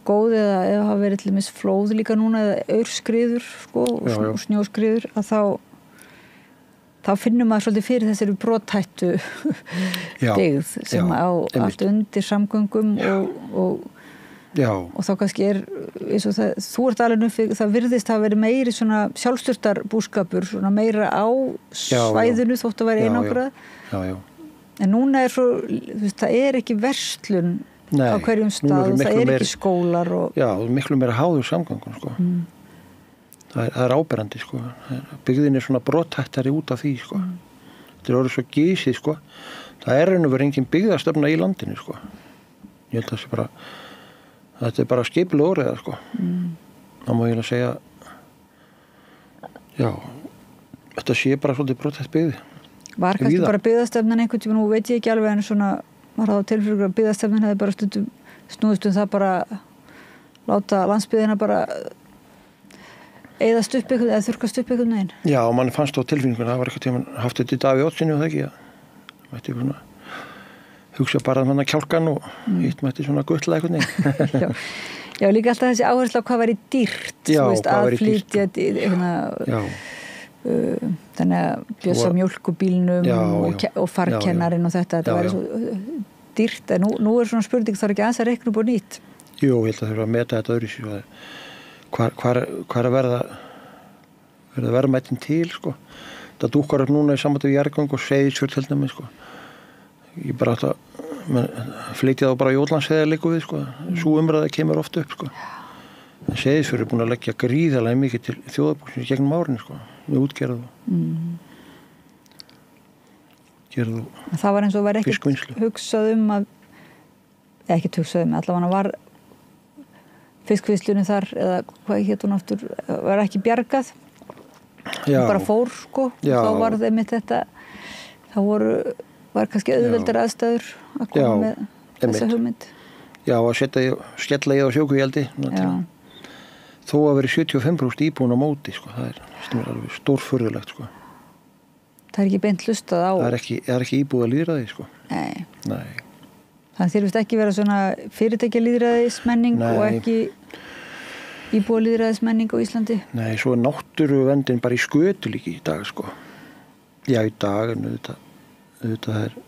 góð eða hafa verið til dæmis flóð líka núna eða aurskriður, sko, og snjóskriður, að þá finnum maður svolítið fyrir þessari brothættu byggð sem á allt undir samgöngum og þá kannski er eins og það, þú ert alveg upp, það virðist hafa verið meiri svona sjálfstyrtarbúskapur, svona meira á svæðinu þótt að vera einangrað. En núna er svo, það er ekki verslun á hverjum stað og það ekki skólar og... Já, miklu meira háður samgangum sko. Það er áberandi sko. Byggðin er svona brothættari út af því sko. Þetta er orðið svo gísið sko. Það er raun og verið engin byggðastefna í landinu sko. Ég held að þetta er bara skipuleg orðið sko. Það má ég að segja já, þetta sé bara svolítið brothætt byggði. Var kannski bara byggðastefnan einhvern tíma, nú veit ég ekki alveg en svona var það á tilfyrir að byggðastefnan hefði bara snúðist það bara láta landsbyggðina bara eyðast upp eitthvað eða þurrkast upp eitthvað neginn. Já, og mann fannst á tilfinningunni, það var eitthvað tíma haft þetta í Davíð Oddssyni og það ekki að mætti svona hugsa bara þannig kjálkan og hitt mætti svona guttla eitthvað neginn. Já, líka alltaf þessi áherslu á hvað væri dýrt, já, þú veist, að flytja þannig að bjössa mjólkubílnum og farkennarinn og þetta væri svo dýrt, en nú er svona spurning þarf ekki aðeins að reikna upp og nýtt. Jú, ég held að þurfa að meta þetta öðru sér hvað er að verða verðmættin til sko. Það dúkkar upp núna í sambandi við Jarðgöng og Seyðisfjörð til dæmis sko. Ég bara átt að flytja þá bara Jótlandsheiðar líku við sko. Sú umræða kemur oft upp sko. En Seyðisfjörður er búin að leggja gríðarlega mikið til þjóðarbúksins gegnum árin sko. Við útgerðu gerðu það var eins og var ekkert hugsað að ekkert hugsað allavega var fiskvislunni þar eða hvað hét hún aftur var ekki bjargað bara fór sko þá var þeim þetta þá var kannski auðveldar aðstæður að koma með þessa hugmynd. Já, að skella í á sjókvíaldi þó að veri 75% íbúin á móti sko. Það er alveg stórfurðulegt sko. Það er ekki beint hlustað á. Það er ekki íbúið að lýðræði sko. Nei. Það þyrfist ekki vera svona fyrirtækja lýðræðismenning og ekki íbúið lýðræðismenning á Íslandi. Nei, svo er náttúruvendin bara í skötu líki í dag sko. Já, í dag en auðvitað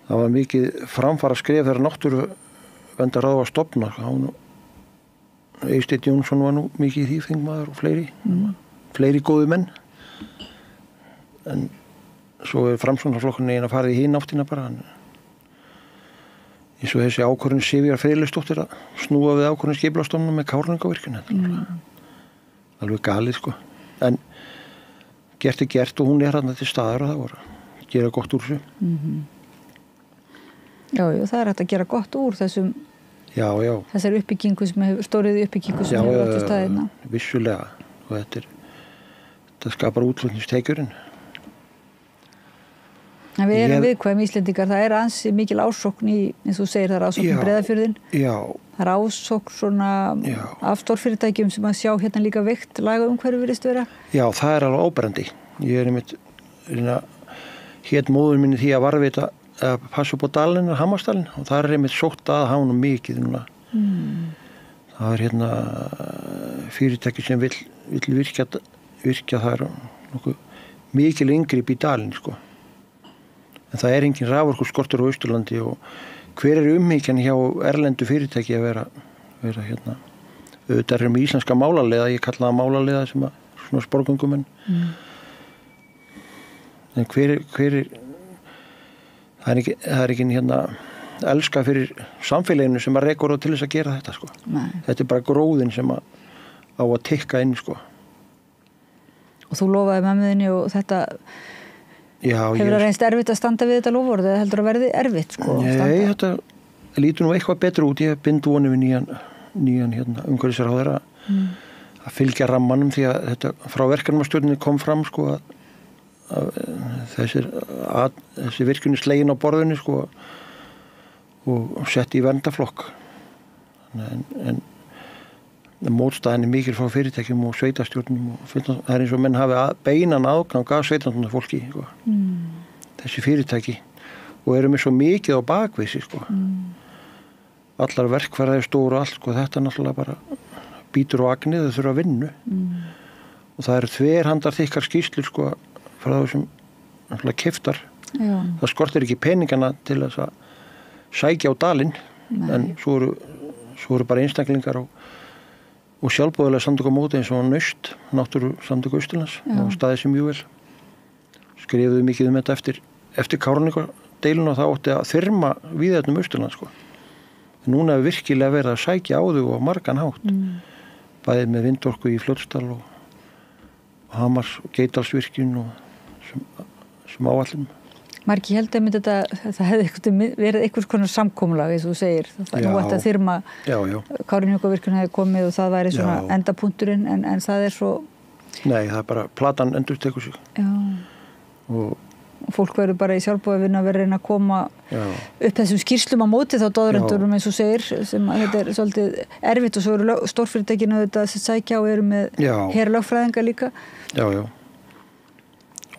það var mikið framfara skref þegar náttúruvendarráð var stofnað sko. Eysteinn Jónsson var nú mikið í því þingmaður og fleiri góðu menn en svo er Framsóknarflokkurinn að fara í hinn áttina bara eins og þessi ákvörðun Sifjar Friðleifsdóttir að snúa við ákvörðun skipulagsstofnunar með Kárahnjúkavirkjun alveg galið sko en gert er gert og hún er þarna til staðar og það voru að gera gott úr þessu Já, það er hægt að gera gott úr þessum þessari uppbyggingu sem hefur stóriði uppbyggingu sem hefur átt í staðina. Vissulega og þetta skapar útflutningstekjurinn. En við erum viðkvæm Íslendingar, það er ansi mikil ásókn í, eins og þú segir, það er ásókn í Breiðafjörðinn. Já. Það er ásókn svona af stórfyrirtækjum sem að sjá hérna líka veikt lagaumhverfi virðist vera. Já, það er alveg áberandi. Ég er einmitt hét móður minni því að varðveita að passa upp á dalinn, Hamarsdalinn og það er einmitt sótt að hafa mikið núna. Það er hérna fyrirtæki sem vill virkja það er nokkuð mikil inngrip í dalinn sko. En það er engin raforkuskortur á Austurlandi og hver er umhyggjan hjá erlendu fyrirtæki að vera hérna auðvitað er með íslenska málaleiða, ég kalla það málaleiða sem að svona sporgöngumenn en hver er það er ekki hérna elska fyrir samfélaginu sem að rekur á til þess að gera þetta sko. Þetta er bara gróðin sem á að tikka inn sko. Og þú lofaði mömmuðinni og þetta hefur það reynst erfitt að standa við þetta loforð eða heldur að verði erfitt sko? Nei, þetta lítur nú eitthvað betur út. Ég bind vonið við nýjan hérna, umhverfisráðherra að fylgja rammanum því að þetta frá verkefnastjórninni kom fram sko að þessi virkjun er slegin á borðinu sko og sett í verndaflokk en mótstaðin er mikil frá fyrirtækjum og sveitastjórnum og það er eins og menn hafi beinan aðgang að sveitastjórnum fólki sko. Þessi fyrirtæki og eru með svo mikið á bakvísi sko. Allar verkfæraði stóru og allt sko, þetta náttúrulega bara býtur á agnið, þau þurfa að vinnu og það eru þverhandar þykkar skýrslur sko frá þessum náttúrulega keyptar. Það skortir ekki peningana til þess að sækja á dalinn en svo eru bara einstaklingar og sjálfboðilega samtök á móti eins og Naust, náttúru samtök Austurlands og staðið sem mjög vel skrifuðu mikið þetta eftir Kárahnjúkadeiluna og það átti að þyrma víðernum Austurlands sko. Núna er virkilega verið að sækja á þau á margan hátt. Bæðið með vindorku í Fljótsdal og Hamars og Geitdalsvirkjun og sem áallum. Margir held að það hefði verið einhvers konar samkomulag, eins og þú segir. Nú ætti að þyrma Kárahnjúkavirkjun hefði komið og það væri svona endapunkturinn, en það er svo... Nei, það er bara, platan endurtekur sig. Já. Og fólk verður bara í sjálfboðavinnu að vera reyna að koma upp þessum skýrslum á móti þá doðrendurum eins og segir, sem að þetta er svolítið erfitt, og svo eru stórfyrirtækinu þetta sem sækja og eru með herlögfræðinga líka. Já.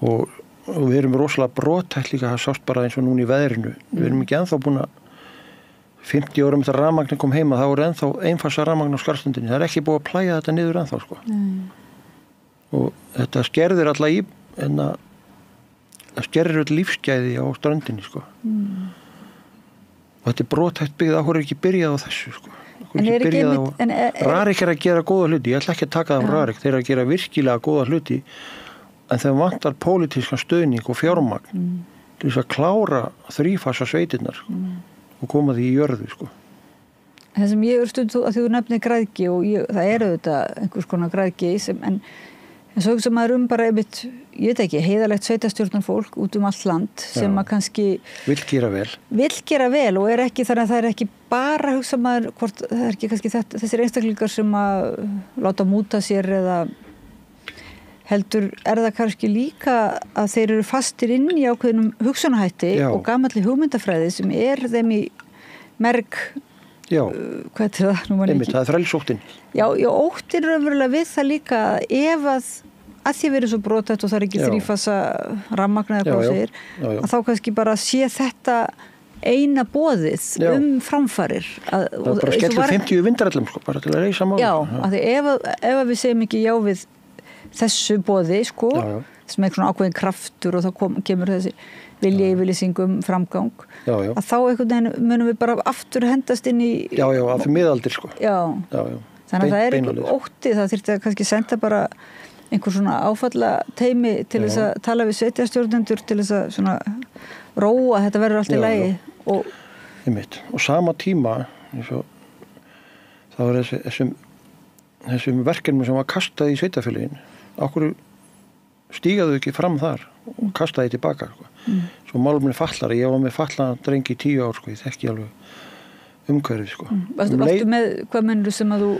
Og við erum rosalega brothætt líka, það sást bara eins og núna í veðrinu. Við erum ekki ennþá búin að 50 árum eftir að rafmagnin kom heima, þá er ennþá einfasa rafmagn á Skarðstundinni. Það er ekki búið að plæja þetta niður ennþá, sko. Og þetta skerðir alla það skerðir öll lífsgæði á ströndinni, sko. Og þetta er brothætt byggð, það er ekki byrjað á þessu, sko. Rarik er að gera góða hluti, ég ætla ekki að taka það á Rarik, þeir eru að gera virkilega góða hluti, en þeim vantar pólitískan stöðning og fjármagn til þess að klára þrífasa sveitirnar og koma því í jörðu, sko. Það sem ég stund að þú nefnir græðgi, og það eru þetta einhvers konar græðgi, en svo sem maður bara einmitt, ég veit ekki, heiðalegt sveitarstjórnarfólk út allt land sem að kannski vill gera vel og er ekki, þannig að það er ekki bara hugsa maður hvort það er ekki kannski þessir einstaklingar sem að láta múta sér, eða heldur er það kannski líka að þeir eru fastir inn í ákveðnum hugsunahætti og gamalli hugmyndafræði sem er þeim í merg. Hvað er það? Einmitt, það er frelsóttin. Já, óttin er raunverulega við það líka, ef að því verið svo brotætt og það er ekki þrífasa rafmagn eða hvað segir, að þá kannski bara sé þetta eina boðið framfarir. Það er bara skellur 50 vindarallum, sko, bara til að reysa máli. Já, af því ef við segjum ekki já við þessu boði, sko, sem er svona ákveðin kraftur, og þá kemur þessi viljayfirlýsingum framgang, að þá einhvern veginn munum við bara aftur hendast inn í... Já, af miðaldir, sko. Já. Þannig að það er einhver ótti, það þyrfti að kannski senda bara einhver svona áfalla teimi til þess að tala við sveitarstjórnendur, til þess að svona róa, þetta verður allt í lagi. Og sama tíma, þá er þessum verkefnum sem var kastað í sveitarfélögin, okkur stígaðu ekki fram þar og kastaði tilbaka, sko. Svo málumni fallara, ég var með fallaðan drengi í 10 ár, sko, ég þekki alveg umhverfið, sko. Varstu með, hvað mennur sem að þú...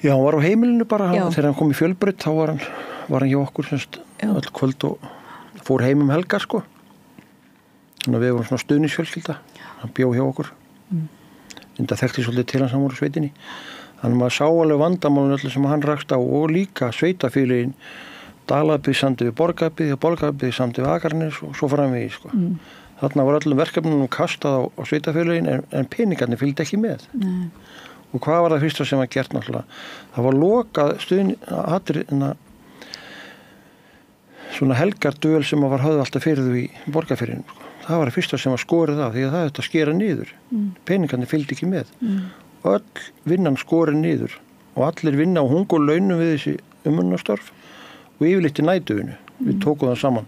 Já, hann var á heimilinu bara, þegar hann kom í Fjölbraut, þá var hann hjá okkur öll kvöld og fór heim helgar, sko. Þannig að við vorum svona stuðningsfjölskylda, hann bjó hjá okkur. Þetta þekkti svolítið til hans, hann voru sveitinni. Þannig að maður sá alveg vandamálun öllu sem hann rakst á, og líka sveitafélögin, Dalabyggð samdi við Borgarbyggð og Borgarbyggð samdi við Akranes og svo framvegis, sko. Þarna var öllum verkefnunum kastað á sveitafélögin, en peningarnir fylgdi ekki með. Og hvað var það fyrsta sem var gert náttúrulega? Það var lokað svona helgardöl sem var höfð alltaf fyrir þau í Borgarfirðinum, sko. Það var það fyrsta sem var skorið af, því að það þetta skera niður. Peningarnir fylgdi ekki með. Og öll vinnan skorið niður, og allir vinna á hungurlaunum við þessi umönnunarstörf og yfirleitt í nætuvinnu. Við tókum það saman.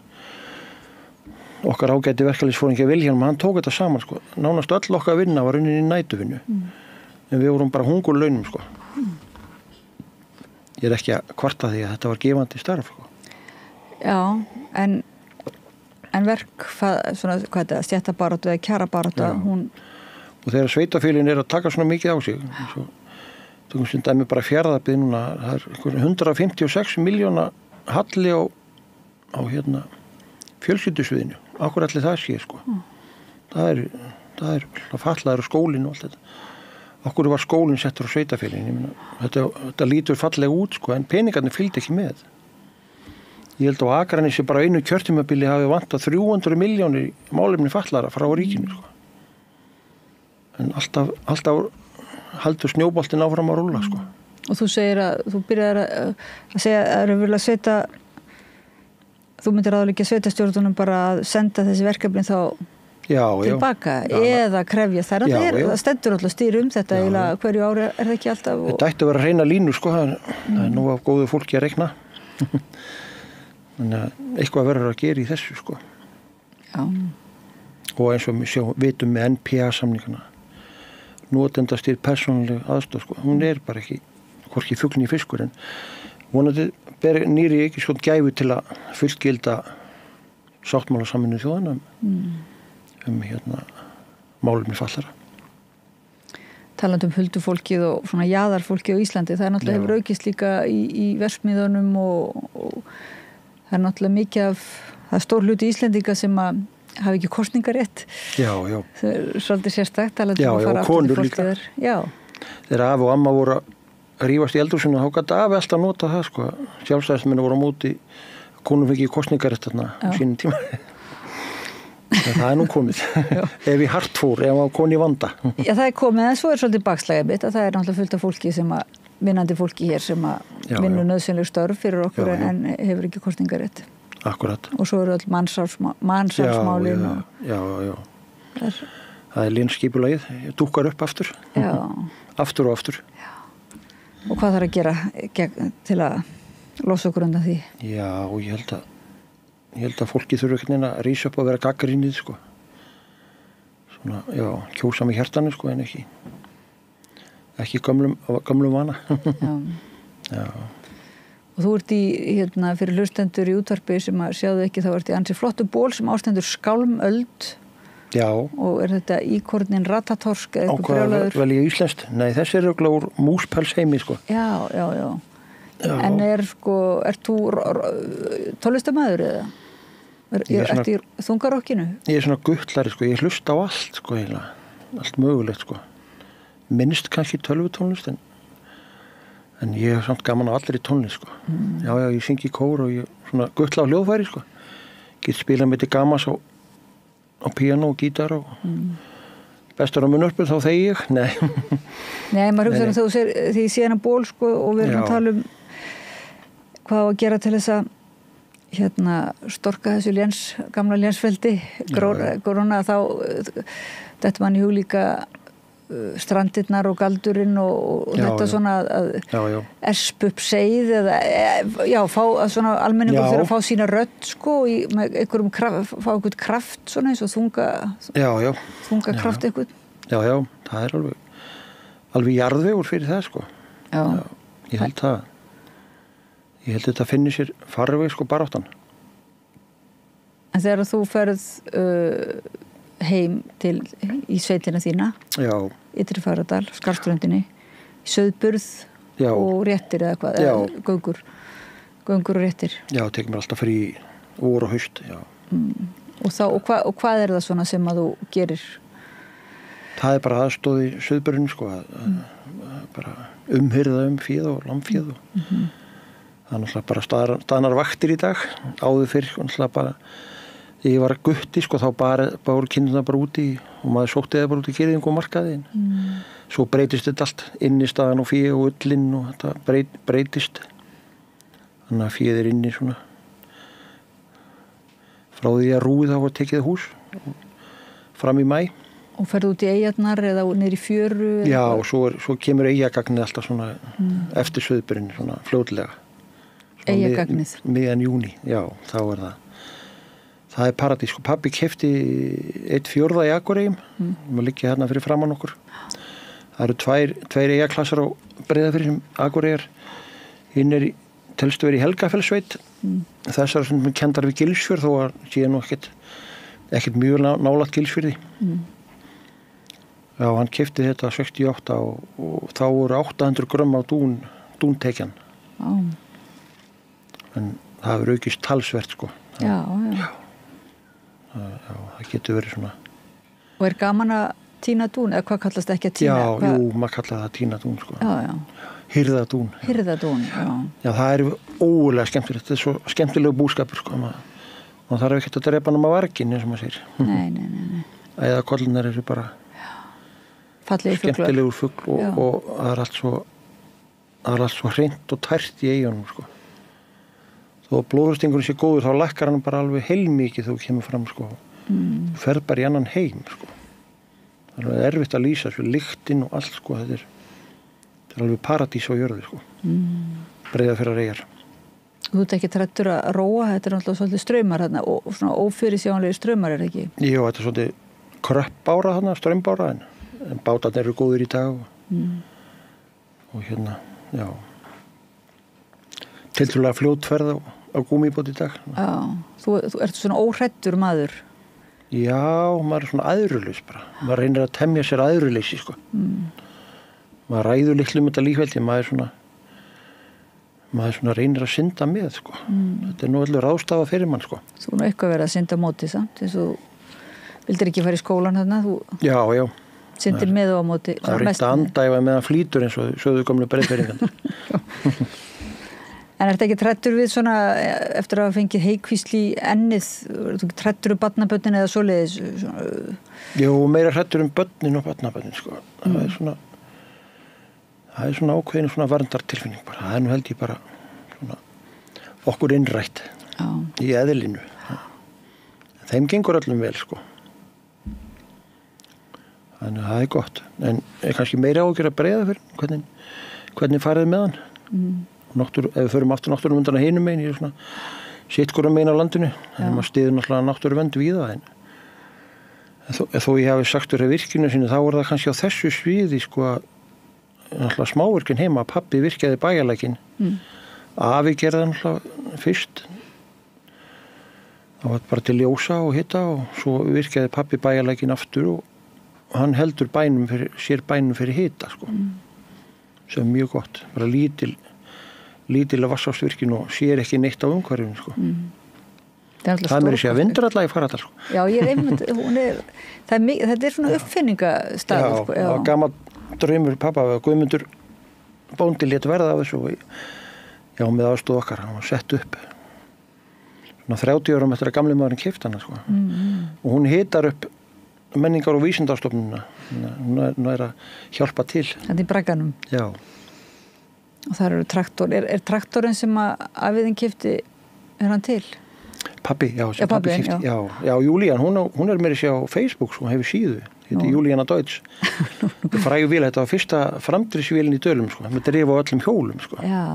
Okkar ágæti verkalýðsforingi Vilhjálm, hann tók þetta saman, sko. Nánast öll okkar vinna var unnin í nætuvinnu. En við vorum bara hungurlaunum, sko. Ég er ekki að kvarta því að þetta var gefandi starf, sko. Já, en svona, hvað er það, stéttabaráttu eða kjarabaráttu, Og þegar sveitafélögin er að taka svona mikið á sig, svo tökum sem dæmi bara Fjarðabyggð núna, það er 156 milljóna halli á fjölskyldusviðinu. Akkur allir það sé, sko. Það er fallaður skólinn og allt þetta. Akkur var skólinn settur á sveitafélögin. Þetta lítur fallega út, sko, en peningarnir fylgdi ekki með. Ég held á Akranesi bara einu kjörtímabili hafi vantað 300 milljónir málefni fallara frá ríkinu, sko. En alltaf haldur snjóboltinn áfram að rúlla, sko. Og þú segir þú byrjar að segja að það eru vilja þú myndir aðalega sveitastjórnunum bara að senda þessi verkefni þá tilbaka, eða krefja þær. Það stendur alltaf stýr þetta eiginlega hverju ári, er það ekki alltaf? Þetta ætti að vera hreina línu, sko. Það er nú af góðu fólki að reikna. Þannig að eitthvað verður að gera í þessu, sko. Og eins og við vitum með NPA-samningana. notendastýrð persónuleg aðstoð sko. Hún bara ekki hvorki fugl né fiskur en vonandi ber nýri ekki sko gæfu til að fullgilda sáttmála Sameinuðu þjóðanna málefni fallara. Talandi huldufólkið og svona jaðarfólkið á Íslandi, það náttúrulega hefur aukist líka í versmiðunum og það náttúrulega mikið af, það stór hluti Íslendinga sem að hafa ekki kosningarétt. Já. Það svolítið sérstakt, talandi að fara aftur til fólkið þar. Já, þegar afi og amma voru að rífast í eldhúsinu, þá gat afi alltaf nota það, sko. Sjálfstæðismenn voru á móti, konum fengi kosningarétt þarna á sínum tíma. Það nú komið. Ef í hart fór, ef á koni vanda. Já, það komið, en svo svolítið bakslagið mitt að það náttúrulega fullt af fólki sem að, vinnandi fólki hér sem að vinna nauðsynleg störf fyrir okkur en hefur ekki kosningarétt. Akkurat. Og svo eru öll mannsálsmálin og... Já. Það linskipulagið, dúkkar upp aftur. Já. Aftur og aftur. Já. Og hvað þarf að gera til að losa okkur undan því? Já, ég held að fólki þurfa ekki neina að rísa upp og vera gagnrýnið, sko. Svona, kjósa með hjartanu, sko, en ekki gömlum vana. Já. Og þú ert fyrir hlustendur í útvarpi sem að sjáðu ekki, þá ert í ansi flottu ból sem ástendur skálmöld. Já. Og þetta íkornin ratatorsk eða eitthvað brjálæður? Vel ég íslenskt? Nei, þessi örugglega úr múspelsheimi, sko. Já. En ert þú tónlistarmaður eða? Ertu í þungarokkinu? Ég svona guttlari, sko. Ég hlusta á allt, sko, eiginlega. Allt mögulegt, sko. Minnst kannski tölvutónlist, en ég hef samt gaman á allir í tónlist, sko. Já, ég syngi í kór og ég svona guttla á hljóðfæri, sko. Get spilað með til gamas á píano og gítar og bestur á munnörpu, þá þegi ég. Nei, maður hugsa að þú sér því ég sé hana ból, sko, og við erum að tala um hvað á að gera til þess að storka þessu gamla lénsveldi korona, þá þetta mann í hug líka strandirnar og galdurinn og þetta svona að espa upp seið eða fá að svona almenningur fyrir að fá sína rödd, sko, með einhverjum fá einhvern kraft svona eins og þunga kraft einhvern. Já, það alveg jarðvegur fyrir það, sko. Já. Ég held þetta finnir sér farveg, sko, baráttan. En þegar þú ferð heim í sveitina þína, Ytri Fagradal, Skarðströndinni, í Sauðburð og réttir eða hvað, eða göngur og réttir. Já, tekur mér alltaf frí vor og haust, já. Og hvað er það svona sem að þú gerir? Það bara aðstóð í Sauðburðinu, sko, að bara umhyrða fíð og lambfíð og það er náttúrulega bara staðnar vaktir í dag, áður fyrr, náttúrulega bara þegar ég var gutti, sko, þá bara kynna bara úti og maður sótti það bara út í girðingu og markaði. Svo breytist þetta allt, innistaðan og fíð og ullinn og þetta breytist. Þannig að fíð er inni svona frá því að rúið þá var tekið hús fram í maí. Og ferðu út í eyjarnar eða niður í fjöru? Já, og svo kemur eyjagagnið alltaf svona eftir Sauðburðinn, svona fljótlega. Eyjagagnið? Miðjan júní, já, þá er það. Það er paradís, sko. Pabbi keypti 1/4 í Akureyjum, maður liggja hérna fyrir framan okkur. Það eru tveir eyjaklassar á Breiðafirði sem Akureyjar. Hinn telstu verið í Helgafellssveit. Þessar sem kenndar við Gilsfjörð, þó að sé nú ekkert mjög nálægt Gilsfjörði. Já, hann keypti þetta 68 og þá voru 800 grömm á dúntekjan. En það hefur aukist talsvert, sko. Já. Það getur verið svona. Og er gaman að tína dún, eða hvað kallast ekki að tína? Jú, maður kallaði það tína dún, sko. Hirðadún. Hirðadún, já. Það er ógulega skemmtilegt, þetta er svo skemmtilegu búskapur, sko. Man þarf ekki að drepa hann á varginn, eins og maður segir. Nei. Eða kollunar eru bara skemmtilegur fugl og það er allt svo hreint og tært í eigunum, sko. Þó blóðröstingurinn sé góður, þá lækkar hann bara alveg heilmikið þegar þú kemur fram, sko. Þú ferð bara í annan heim, sko. Það er erfitt að lýsa, svo lyktin og allt, sko. Þetta er alveg paradís á jörðu, sko. Breiðafjarðareyjar. Þú ert ekki trættur að róa, þetta er náttúrulega svolítið straumar þarna og svona ófyrirsjáanlegir straumar, er ekki? Jú, þetta er svolítið kröppbára þarna, straumbára, en bátarnir eru góðir í dag og hérna, já tiltrúlega fljótferð á gúmmíbát í dag. Já, þú ert svona óhræddur maður. Já, maður svona æðrulaus bara. Maður reynir að temja sér æðruleysi, sko. Maður ræður litlu þetta lífveldi, maður svona reynir að synda með, sko. Þetta nú allir ráðstafa fyrir mann, sko. Þú nú eitthvað verið að synda móti samt, eins og vildir ekki fara í skólan þarna, þú Já. syndir með og á móti. Það er reynt að andæfa meðan flýtur eins og sögðu gamlu breiðferingan. En ertu ekki trættur við svona, eftir að hafa fengið heikvísli í ennið, ertu ekki trættur barnabörnin eða svoleiðis? Jú, meira hrættur börnin og barnabörnin, sko. Það er svona ákveðin svona varndartilfinning bara. Það er nú held ég bara svona okkur innrætt í eðlinu. Þeim gengur öllum vel, sko. Þannig að það er gott. En kannski meira ágjör að breiða fyrir hvernig farið með hann. Ef við förum aftur náttúrum undan að hinum megin, ég er svona sittkorum megin á landinu, þannig að maður stiður náttúrulega náttúruvernd víða, en þó ég hafi sagt fyrir virkinu sinni, þá það kannski á þessu sviði, sko, náttúrulega smávirkinn heima, pabbi virkaði bæjarlækinn, afi gerði náttúrulega fyrst, það var bara til ljósa og hita og svo virkaði pabbi bæjarlækinn aftur og hann heldur sér bænum fyrir hita, sko, sem er mjög gott, bara lítil vatnsafsvirkjun og sér ekki neitt á umhverfinu, sko. Það mér sé að vindrallega í Fagradal, sko. Já, ég er einmitt, þetta er svona uppfinningastaður, sko. Já, það var gamall draumur pappa að Guðmundur bóndi lét verða af þessu og með aðstóð okkar, hann var sett upp svona 30 árum eftir að gamli maðurinn keypti hana, sko. Og hún hitar upp menningar- og vísindastofnunina, hún er að hjálpa til. Þetta í bragganum. Já. Og það eru traktor. Er traktorinn sem að afiðin keypti, er hann til? Pabbi, já, sem pabbi keypti. Já, Júlían, hún er meira sér á Facebook, sko, hún hefur síðu. Þetta er Júlíana Deutsch. Frægu vél, þetta var fyrsta framdrifsvélin í Dölum, sko, með drif á öllum hjólum, sko. Já.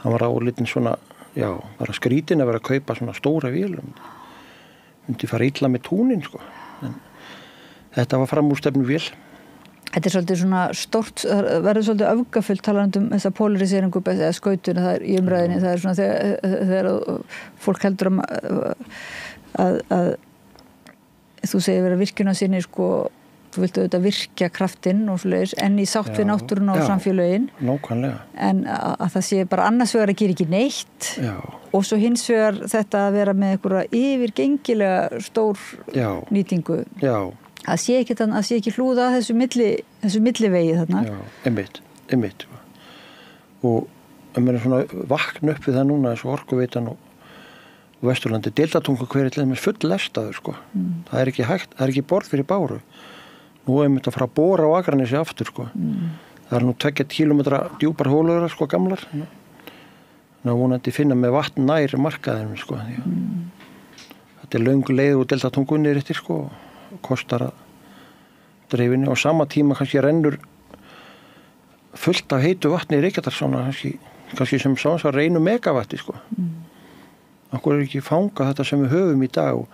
Hann var álitinn svona, bara skrítin að vera að kaupa svona stóra vélum. Myndi fara illa með túnin, sko. En þetta var framúrstefnu vél. Þetta er svolítið svona stórt, verður svolítið öfgafullt talandi þessa polariseringu eða skautuna það í umræðinni, það er svona þegar fólk heldur að þú segir vera virkjuna sinni, sko, þú viltu auðvitað virkja kraftinn og svoleiðis, en í sátt við náttúruna og samfélögin. Nákvæmlega. En að það sé bara annars vegar að gera ekki neitt og svo hins vegar þetta að vera með einhverja yfirgengilega stór nýtingu. Já. Það sé ekki hlúða að þessu millivegi þarna. Já, einmitt. Og maður er svona vakna upp við það núna þessu Orkuveitan og Vesturlandi, Deildartungukverið til þess full lestaður, sko. Það er ekki hægt, það er ekki borð fyrir báru. Nú er þetta að fara að bora á Akranesi aftur, sko. Það er nú 2 kílómetra djúpar hólur, sko, gamlar. Ná vonandi finna með vatn nær markaðinu, sko. Þetta er löng leið og Deildartungunni er eftir, sko. Kostar að dreifinni og sama tíma kannski rennur fullt af heitu vatni í Reykjadal svona kannski sem sáns að reynu megavatti, sko. Akkur er ekki fangað þetta sem við höfum í dag og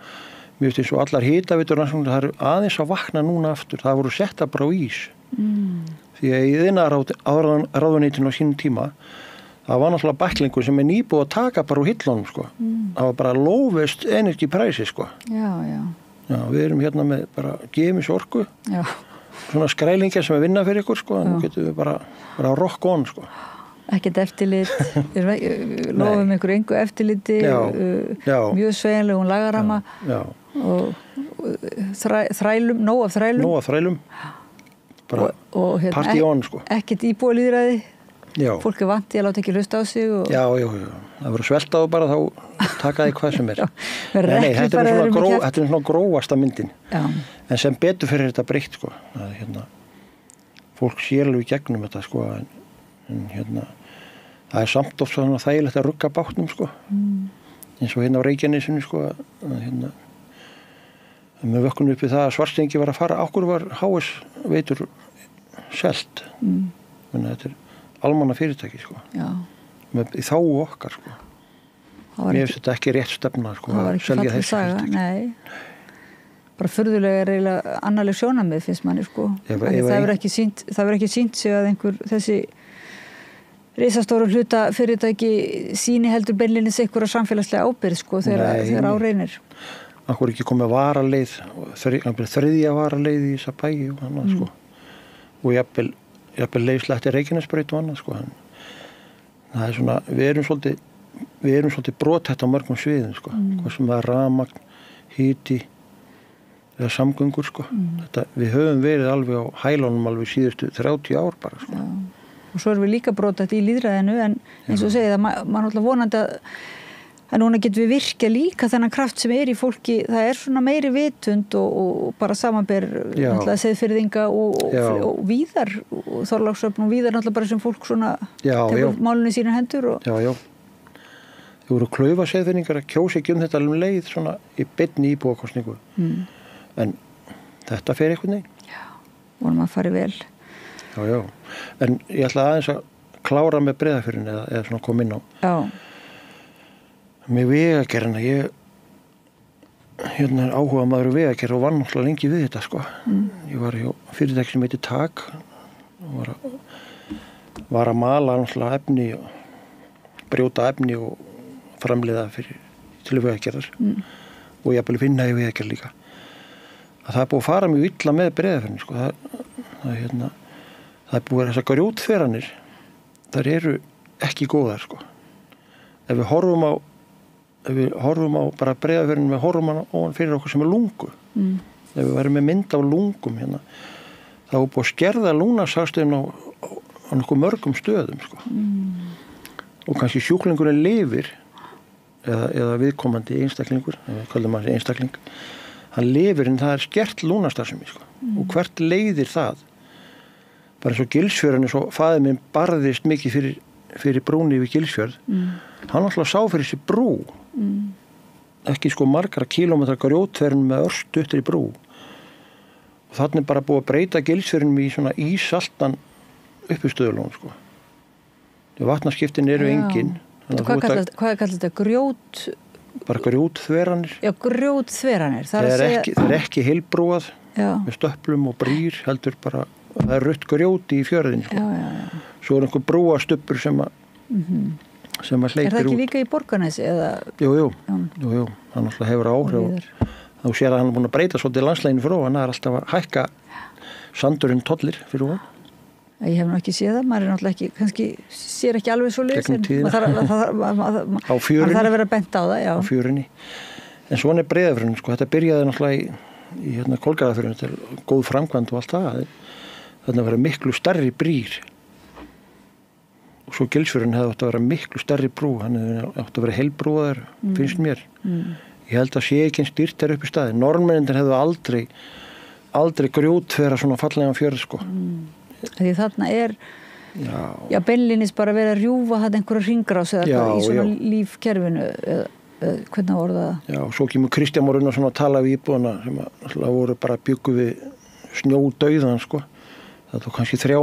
mér veist eins og allar hitaveitur það eru aðeins að vakna núna aftur, það voru setta bara á ís því að í iðnaðarráðuneytinu á sínum tíma það var náttúrulega bæklingur sem er nýbúið að taka bara úr hillunum, sko. Það var bara lowest energy price, sko. Já, við erum hérna með bara gemis orku, svona skrælingar sem vinna fyrir ykkur, sko, en nú getum við bara rock on, sko. Ekkert eftirlit, lofum ykkur engu eftirliti, mjög sveigjanlegum lagarama og þrælum, nóg af þrælum. Bara party on, sko. Ekkert íbúalýðræði. Já. Fólk er vant í að láta ekki hlusta á sig og... Já. Það verður sveltaðu bara þá taka því hvað sem er. Nei, þetta er svona grófasta myndin. Já. En sem betur fyrir þetta breytt, sko. Fólk sér alveg í gegnum þetta, sko. En það er samt oft svona þægilegt að rugga bátnum, sko. Eins og hérna á Reykjanesinu, sko. Við vökkum upp í það að Svartsengi var að fara. Okkur var HS veitur selt. Þetta er almanna fyrirtæki, sko. Já. Í þáu okkar, sko. Mér finnst þetta ekki rétt stefna, sko, að selja þessi fyrirtæki. Nei. bara furðulega eiginlega annarleg sjónarmið finnst manni sko. Það verður ekki sýnt sig að einhver þessi risastóru hluta fyrirtæki sýni heldur beinlínis einhverja samfélagslega ábyrgð sko þegar á reynir. Akkur ekki komið varaleið, þriðja varaleið í þessa bæi og annað sko. Og jafnvel leiðslætti Reykjanesbraut og annað sko. Það er svona, við erum svolítið brothætt á mörgum sviðum sko. Hvað sem það er rafmagn, hiti eða samgöngur sko. Við höfum verið alveg á hælunum alveg síðustu 30 ár bara sko. Já. Og svo erum við líka brothætt í lýðræðinu en eins og segið að maður náttúrulega vonandi að núna getum við virkja líka þennan kraft sem í fólki, það er svona meiri vitund og bara samanber náttúrulega Seyðfirðinga og víðar og Þorlákshöfn og víðar náttúrulega bara sem fólk svona tekur málinu í sínar hendur og... Já. Þú voru klaufa Seyðfirðingar að kjósa ekki þetta leið svona í beinni íbúakosningu en þetta fer einhvern veginn. Já, vonum að fari vel. Já, en ég ætla aðeins að klára með Breiðafjörðinn eða svona koma inn á. Já. Með vegagerðina, ég er áhuga maður vegagerð og vann náttúrulega lengi við þetta sko. Ég var hjá fyrirtæki sem heitir TAG og var að mala náttúrulega efni og brjóta efni og framleiða til vegagerðar og ég vil finna í vegagerð líka. Að það er búið að fara mjög illa með Breiðafjörðinn sko. Það er búið að þessar grjótþveranir, þær eru ekki góðar sko. Ef við horfum á bara Breiðafjörðinn, við horfum á hann fyrir okkur sem er lungu. Ef við værum með mynd af lungum hérna, þá er búið að skerða lungnasagstöðin á nokkuð mörgum stöðum sko. Og kannski sjúklingurinn lifir eða viðkomandi einstaklingur, við kallum hann einstakling, hann lifir en það er skert lungnastarfsemi sko. Og hvert leiðir það? Bara eins og Gilsfjörðin, svo faðir minn barðist mikið fyrir brúni við Gilsfjörð. Hann alltaf sá fyrir sér brú. Ekki sko margra kílómetra grjótþverun með örstuttri brú. Og þannig bara búið að breyta Gilsfjörðinum í svona ísaltan uppistöðulón sko. Vatnaskiptin eru engin. Hvað er kallað þetta? Grjót? Bara grjótþveranir. Já, grjótþveranir. Það er ekki heilbrúað með stöplum og brýr, heldur bara, það er rautt grjóti í fjörðin sko. Já. Svo er einhver brúastubur sem að hleypir út. Er það ekki líka í Borgarnesi? Jú, hann alltaf hefur áhrif. Þá sér að hann er búin að breyta svolítið landslæginu fyrir ofan, það er alltaf að hækka sandurinn tollir fyrir ofan. Ég hef nú ekki séð það, maður er náttúrulega ekki, kannski sér ekki alveg svo leys, en maður þarf að vera bent á það, já. Á fjörunni. En svona er Breiðafjörðinn, sko, þetta byrjaði náttúrulega í Kolgrafafjörðinni, þetta er góð framkvæmd og allt það, þannig að vera miklu stærri brýr. Og svo Gilsfjörðin hefði átt að vera miklu stærri brú, hann hefði átt að vera heilbrúaður, finnst mér. Ég held að sé ekki eins dýrt upp í staði. Norðmennirnir hefðu aldrei grjótþvera svona fallega fjörð, sko. Því þarna er beinlínis bara verið að rjúfa þetta einhverja hringrás eða í svona lífkerfinu hvernig orða það? Já, svo kemur Kristján Már Unnarsson að tala við íbúana sem að voru bara byggu við snjódauðan sko. Það tók kannski 3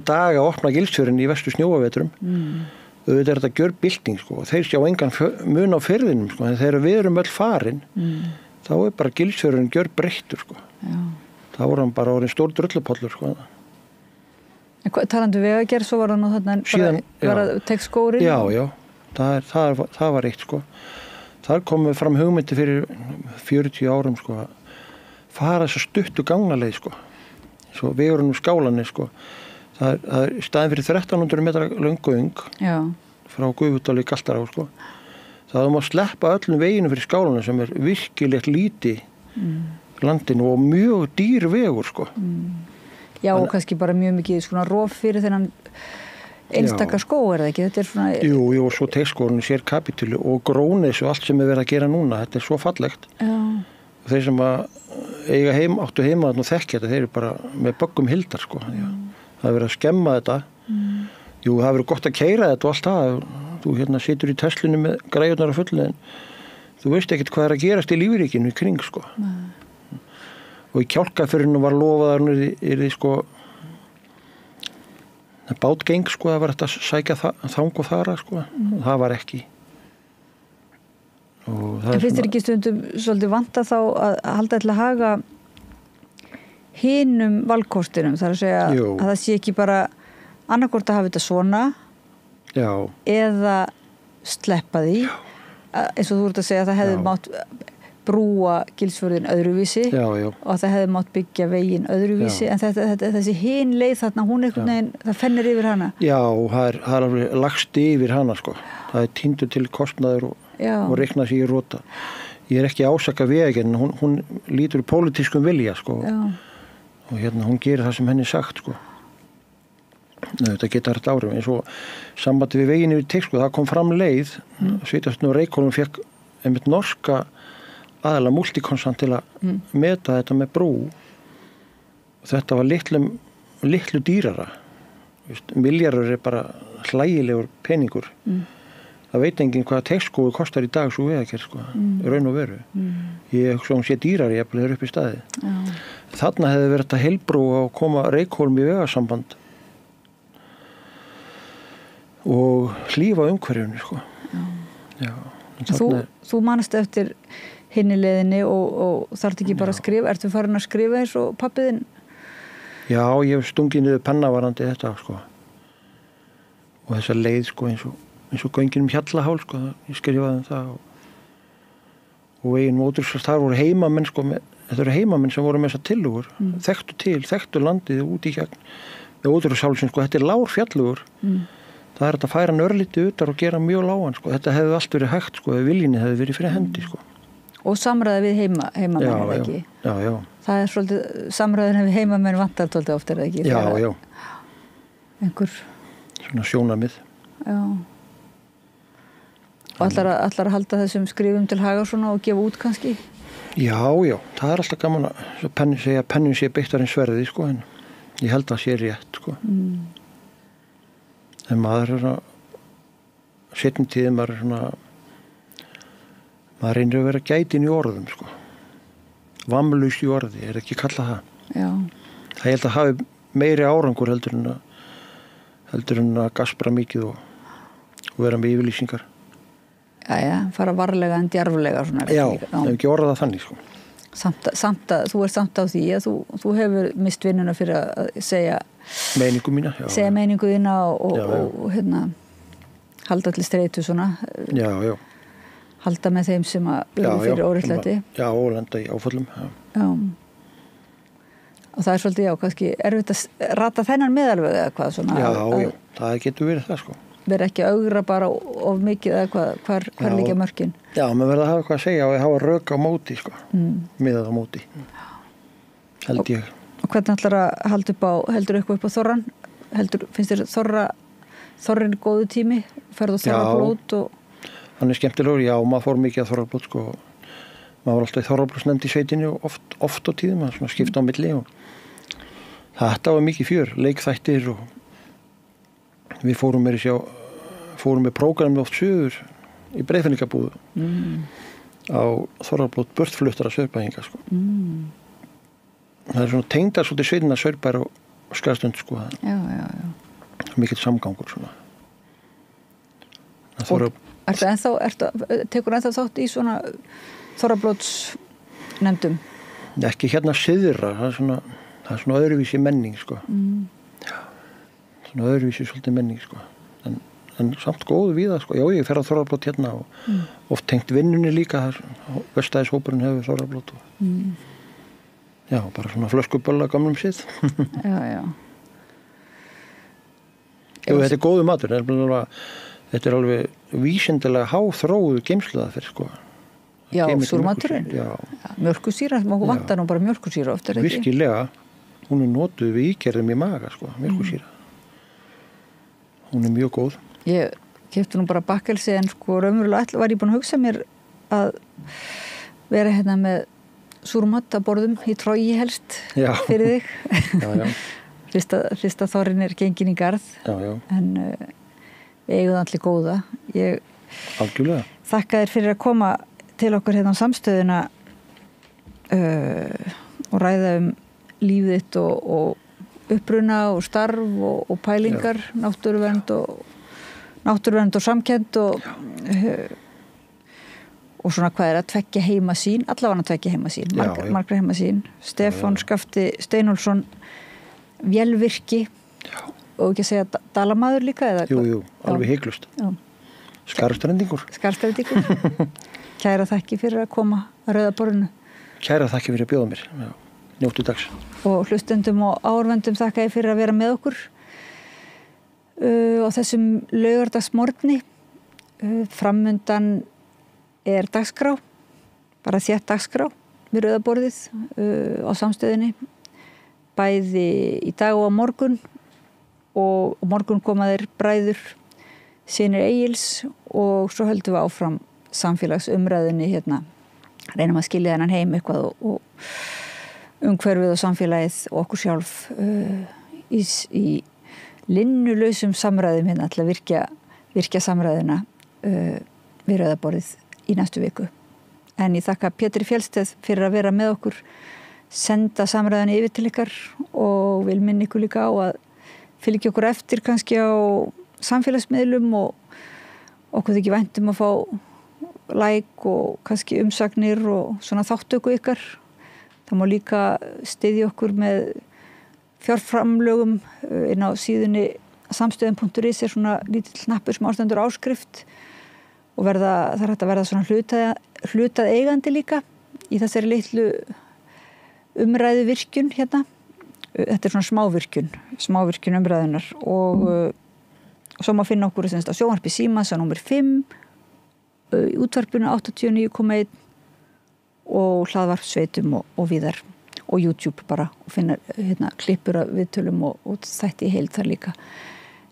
daga að opna Gilsfjörðinn í vestu snjóavetrum. Auðvitað er þetta gjörbylting sko. Þeir sjá engan mun á firðinum sko. En þegar við erum öll farin þá er bara Gilsfjörðinn gjörbreyttur sko. Það voru hann bara orðin stór drullupollur sko. Talandi vegagerð, svo var hann þarna tekst skórin? Já, það var eitt sko. Þar komum við fram hugmyndi fyrir 40 árum sko, að fara þess að stuttu gangnaleið sko. Svo vegurinn úr Skálanni sko. Það er staðin fyrir 1300 metra löng frá Guðvudal í Galtará sko. Það má sleppa öllum veginu fyrir Skálanni sem er virkilegt líti landinu og mjög dýr vegur sko. Já, og kannski bara mjög mikið svona rof fyrir þennan einstaka skó, er það ekki? Þetta er svona... Jú, og svo tekskórunni sér kapitúlu og Grónes og allt sem er verið að gera núna, þetta er svo fallegt. Já. Og þeir sem áttu heima þarna og þekkja þetta, þeir eru bara með böggum hildar sko. Það er verið að skemma þetta. Jú, það er verið gott að keyra þetta og allt það. Þú situr í Teslunni með græjurnar á fullu en þú veist ekkert hvað er að gerast í lífríkinu í kring sko. Og í Kjálkafjörðinu var lofaðar yrði sko bátgeng sko, það var þetta að sækja þang og þara sko, það var ekki. En finnst þér ekki stundum svolítið vanta þá að halda til að haga hinum valkostinum, þar að segja að það sé ekki bara annarkvort að hafa þetta svona eða sleppa því eins og þú ert að segja að það hefði mátt brúa Gilsfjörðin öðruvísi og það hefði mátt byggja veginn öðruvísi en þessi hin leið þarna, hún einhvern veginn, það fennir yfir hana. Já, það er alveg lagst yfir hana sko. Það er týndur til kostnaður og reikna sig í rota. Ég er ekki ásaka veginn, hún lítur í pólitískum vilja sko. Og hún gerir það sem henni sagt sko. Þetta geta hægt árum eins og sambandi við veginn yfir Teigsskóg, það kom fram leið Sveitarstjórn og Reykjólfur fékk einmitt norska aðalega Multiconsult til að meta þetta með brú og þetta var litlu dýrara. Milljarður er bara hlægilegur peningur. Það veit enginn hvað Teigsskógur kostar í dag svo vegagerð sko, raun og veru. Ég hugsa sé dýrari, ég bleið upp í staði. Þarna hefði verið þetta heilbrú að koma Reykjólfum í vegasamband og hlífa umhverfinu sko. Þú manast eftir hinni leiðinni og þarf ekki bara að skrifa, ertu farin að skrifa eins og pabbiðinn? Já, ég hef stungið niður pennavarandi þetta sko. Og þessa leið sko eins og göngin Hjallahál sko, ég skrifaði það og veginn mótursast þar voru heimamenn sko, þetta eru heimamenn sem voru með þessa tillögur, þekktu landið út í gegn, með útúrshálsin sko, þetta er lágur fjallur. Það er að færa hann örlítið utar og gera mjög lágan sko. Þetta hefði allt verið hægt sko, ef viljinni hefði verið fyrir hendi sko. Og samræði við heimamenn eða ekki? Já. Það er svolítið, samræðin við heimamenn vantar svolítið ofta, er það ekki? Já. Einhver svona sjónarmið. Já. Og allar að halda þessum skrifum til haga svona og gefa út kannski? Já, það er alltaf gaman að segja að pennin sé beittar en sverði sko, en ég held að það sé rétt sko. En maður er að setjum tíð maður reynir að vera gætin í orðum sko. Vamlaus í orði, er ekki kallað það. Já. Það held að hafi meiri árangur heldur en að gaspra mikið og vera með yfirlýsingar. Já, fara varlega en djarflega svona. Já, ef ekki orða það þannig sko. Samt að þú ert samt á því að þú hefur mist vinnuna fyrir að segja meiningu mína, segja meiningu þína og halda allir streitu svona halda með þeim sem að fyrir óréttlæti og lenda í áföllum Já. Og það er svolítið kannski erfitt að rata þennan meðalveg eða hvað svona Já, það getur verið það sko vera ekki að augra bara of mikið eða hvar liggja mörkin Já, maður verður að hafa eitthvað að segja og hafa rök á móti sko, miðað á móti held ég Og hvernig ætlar að halda heldur eitthvað upp á þorran? Finnst þér þorrin góðu tími? Ferðu á þorrablót? Hann er skemmtilegur, já, maður fór mikið að þorrablót sko. Maður var alltaf í þorrablótsnefnd í sveitinni og oft á tíðum, maður svona skipta á milli og þetta var mikið fjör, leikþættir og við fórum með prógrammi oft suður í Breiðfirðingabúðu á þorrablót burtfluttara Saurbæinga sko. Það er svona tengdar svolítið sveitina Saurbær og Skarðstönd sko. Já. Mikill samgangur svona. Tekur ennþá þátt í svona þorrablótsnefndum? Ekki hérna syðra, það er svona öðruvísi menning sko. Svona öðruvísi svolítið menning sko. En samt góðu við það sko. Já, ég fer á þorrablót hérna og oft tengt vinnunni líka, Vestæðishópurinn hefur þorrablót og Já, bara svona flöskubölla gamlum sið. Já. Þetta er góðu matur. Þetta er alveg vísindilega háþróuð geymsluða fyrir sko. Já, súrmaturinn. Já. Mjólkursýra, maður vantar nú bara mjólkursýra oft, er ekki? Virkilega. Hún er notuð við ígerðum í maga sko, mjólkursýra. Hún er mjög góð. Ég keypti nú bara bakkelsi en sko raunverulega var ég búin að hugsa mér að vera hérna með súrmat að borðum í Trógi helst fyrir þig. Fyrsta þorrin er gengin í garð. Já. En við eigum allir góða. Ég Algjörlega. Þakka þér fyrir að koma til okkur hérna á samstöðuna og ræða lífið þitt og uppruna og starf og pælingar, náttúruvernd og samkennd og svona hvað að tveggja heima sín, allavega tveggja heima sín, margra heima sín. Stefán Skafti Steinólfsson, vélvirki og ekki að segja dalamaður líka? Eða, jú, alveg hygglust. Skarfstrendingur. Kæra þakki fyrir að koma að Rauða borðinu. Kæra þakki fyrir að bjóða mér. Já. Njóttu dags. Og hlustendum og áhorfendum þakka ég fyrir að vera með okkur á þessum laugardagsmorgni. Framundan dagskrá, bara þétt dagskrá við Rauða borðið á Samstöðinni, bæði í dag og á morgun, og morgun koma þeir bræður synir Egils og svo höldum við áfram samfélagsumræðinni hérna, reynum að skilja þennan heim eitthvað og umhverfið og samfélagið og okkur sjálf í linnulausum samræðum hérna til að virkja samræðina við Rauða borðið í næstu viku. En ég þakka Pétri Fjellsteð fyrir að vera með okkur, senda samræðina yfir til ykkar og vil minna ykkur líka á að fylgja okkur eftir kannski á samfélagsmiðlum og okkur þykir vænt að fá like og kannski umsagnir og svona þáttöku ykkar. Það má líka styðja okkur með fjárframlögum inn á síðunni samstöðin.is svona lítill hnappur sem ástendur áskrift og það er hægt að verða svona hlutað eigandi líka í þessari litlu umræðu virkjun hérna. Þetta svona smávirkjun umræðunar og svo má finna okkur á sjónvarpi Símans á númer 5 í útvarpinu 89,1 og hlaðvarpsveitum og víðar og YouTube bara og finna hérna klippur af viðtölum og þætti í heild þar líka.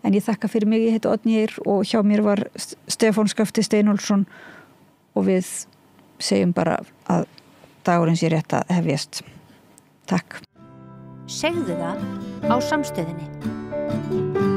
En ég þakka fyrir mig, ég heiti Oddný Eir og hjá mér var Stefán Skafti Steinólfsson og við segjum bara að dagurinn sé rétt að hefjast. Takk. Segðu það á Samstöðinni.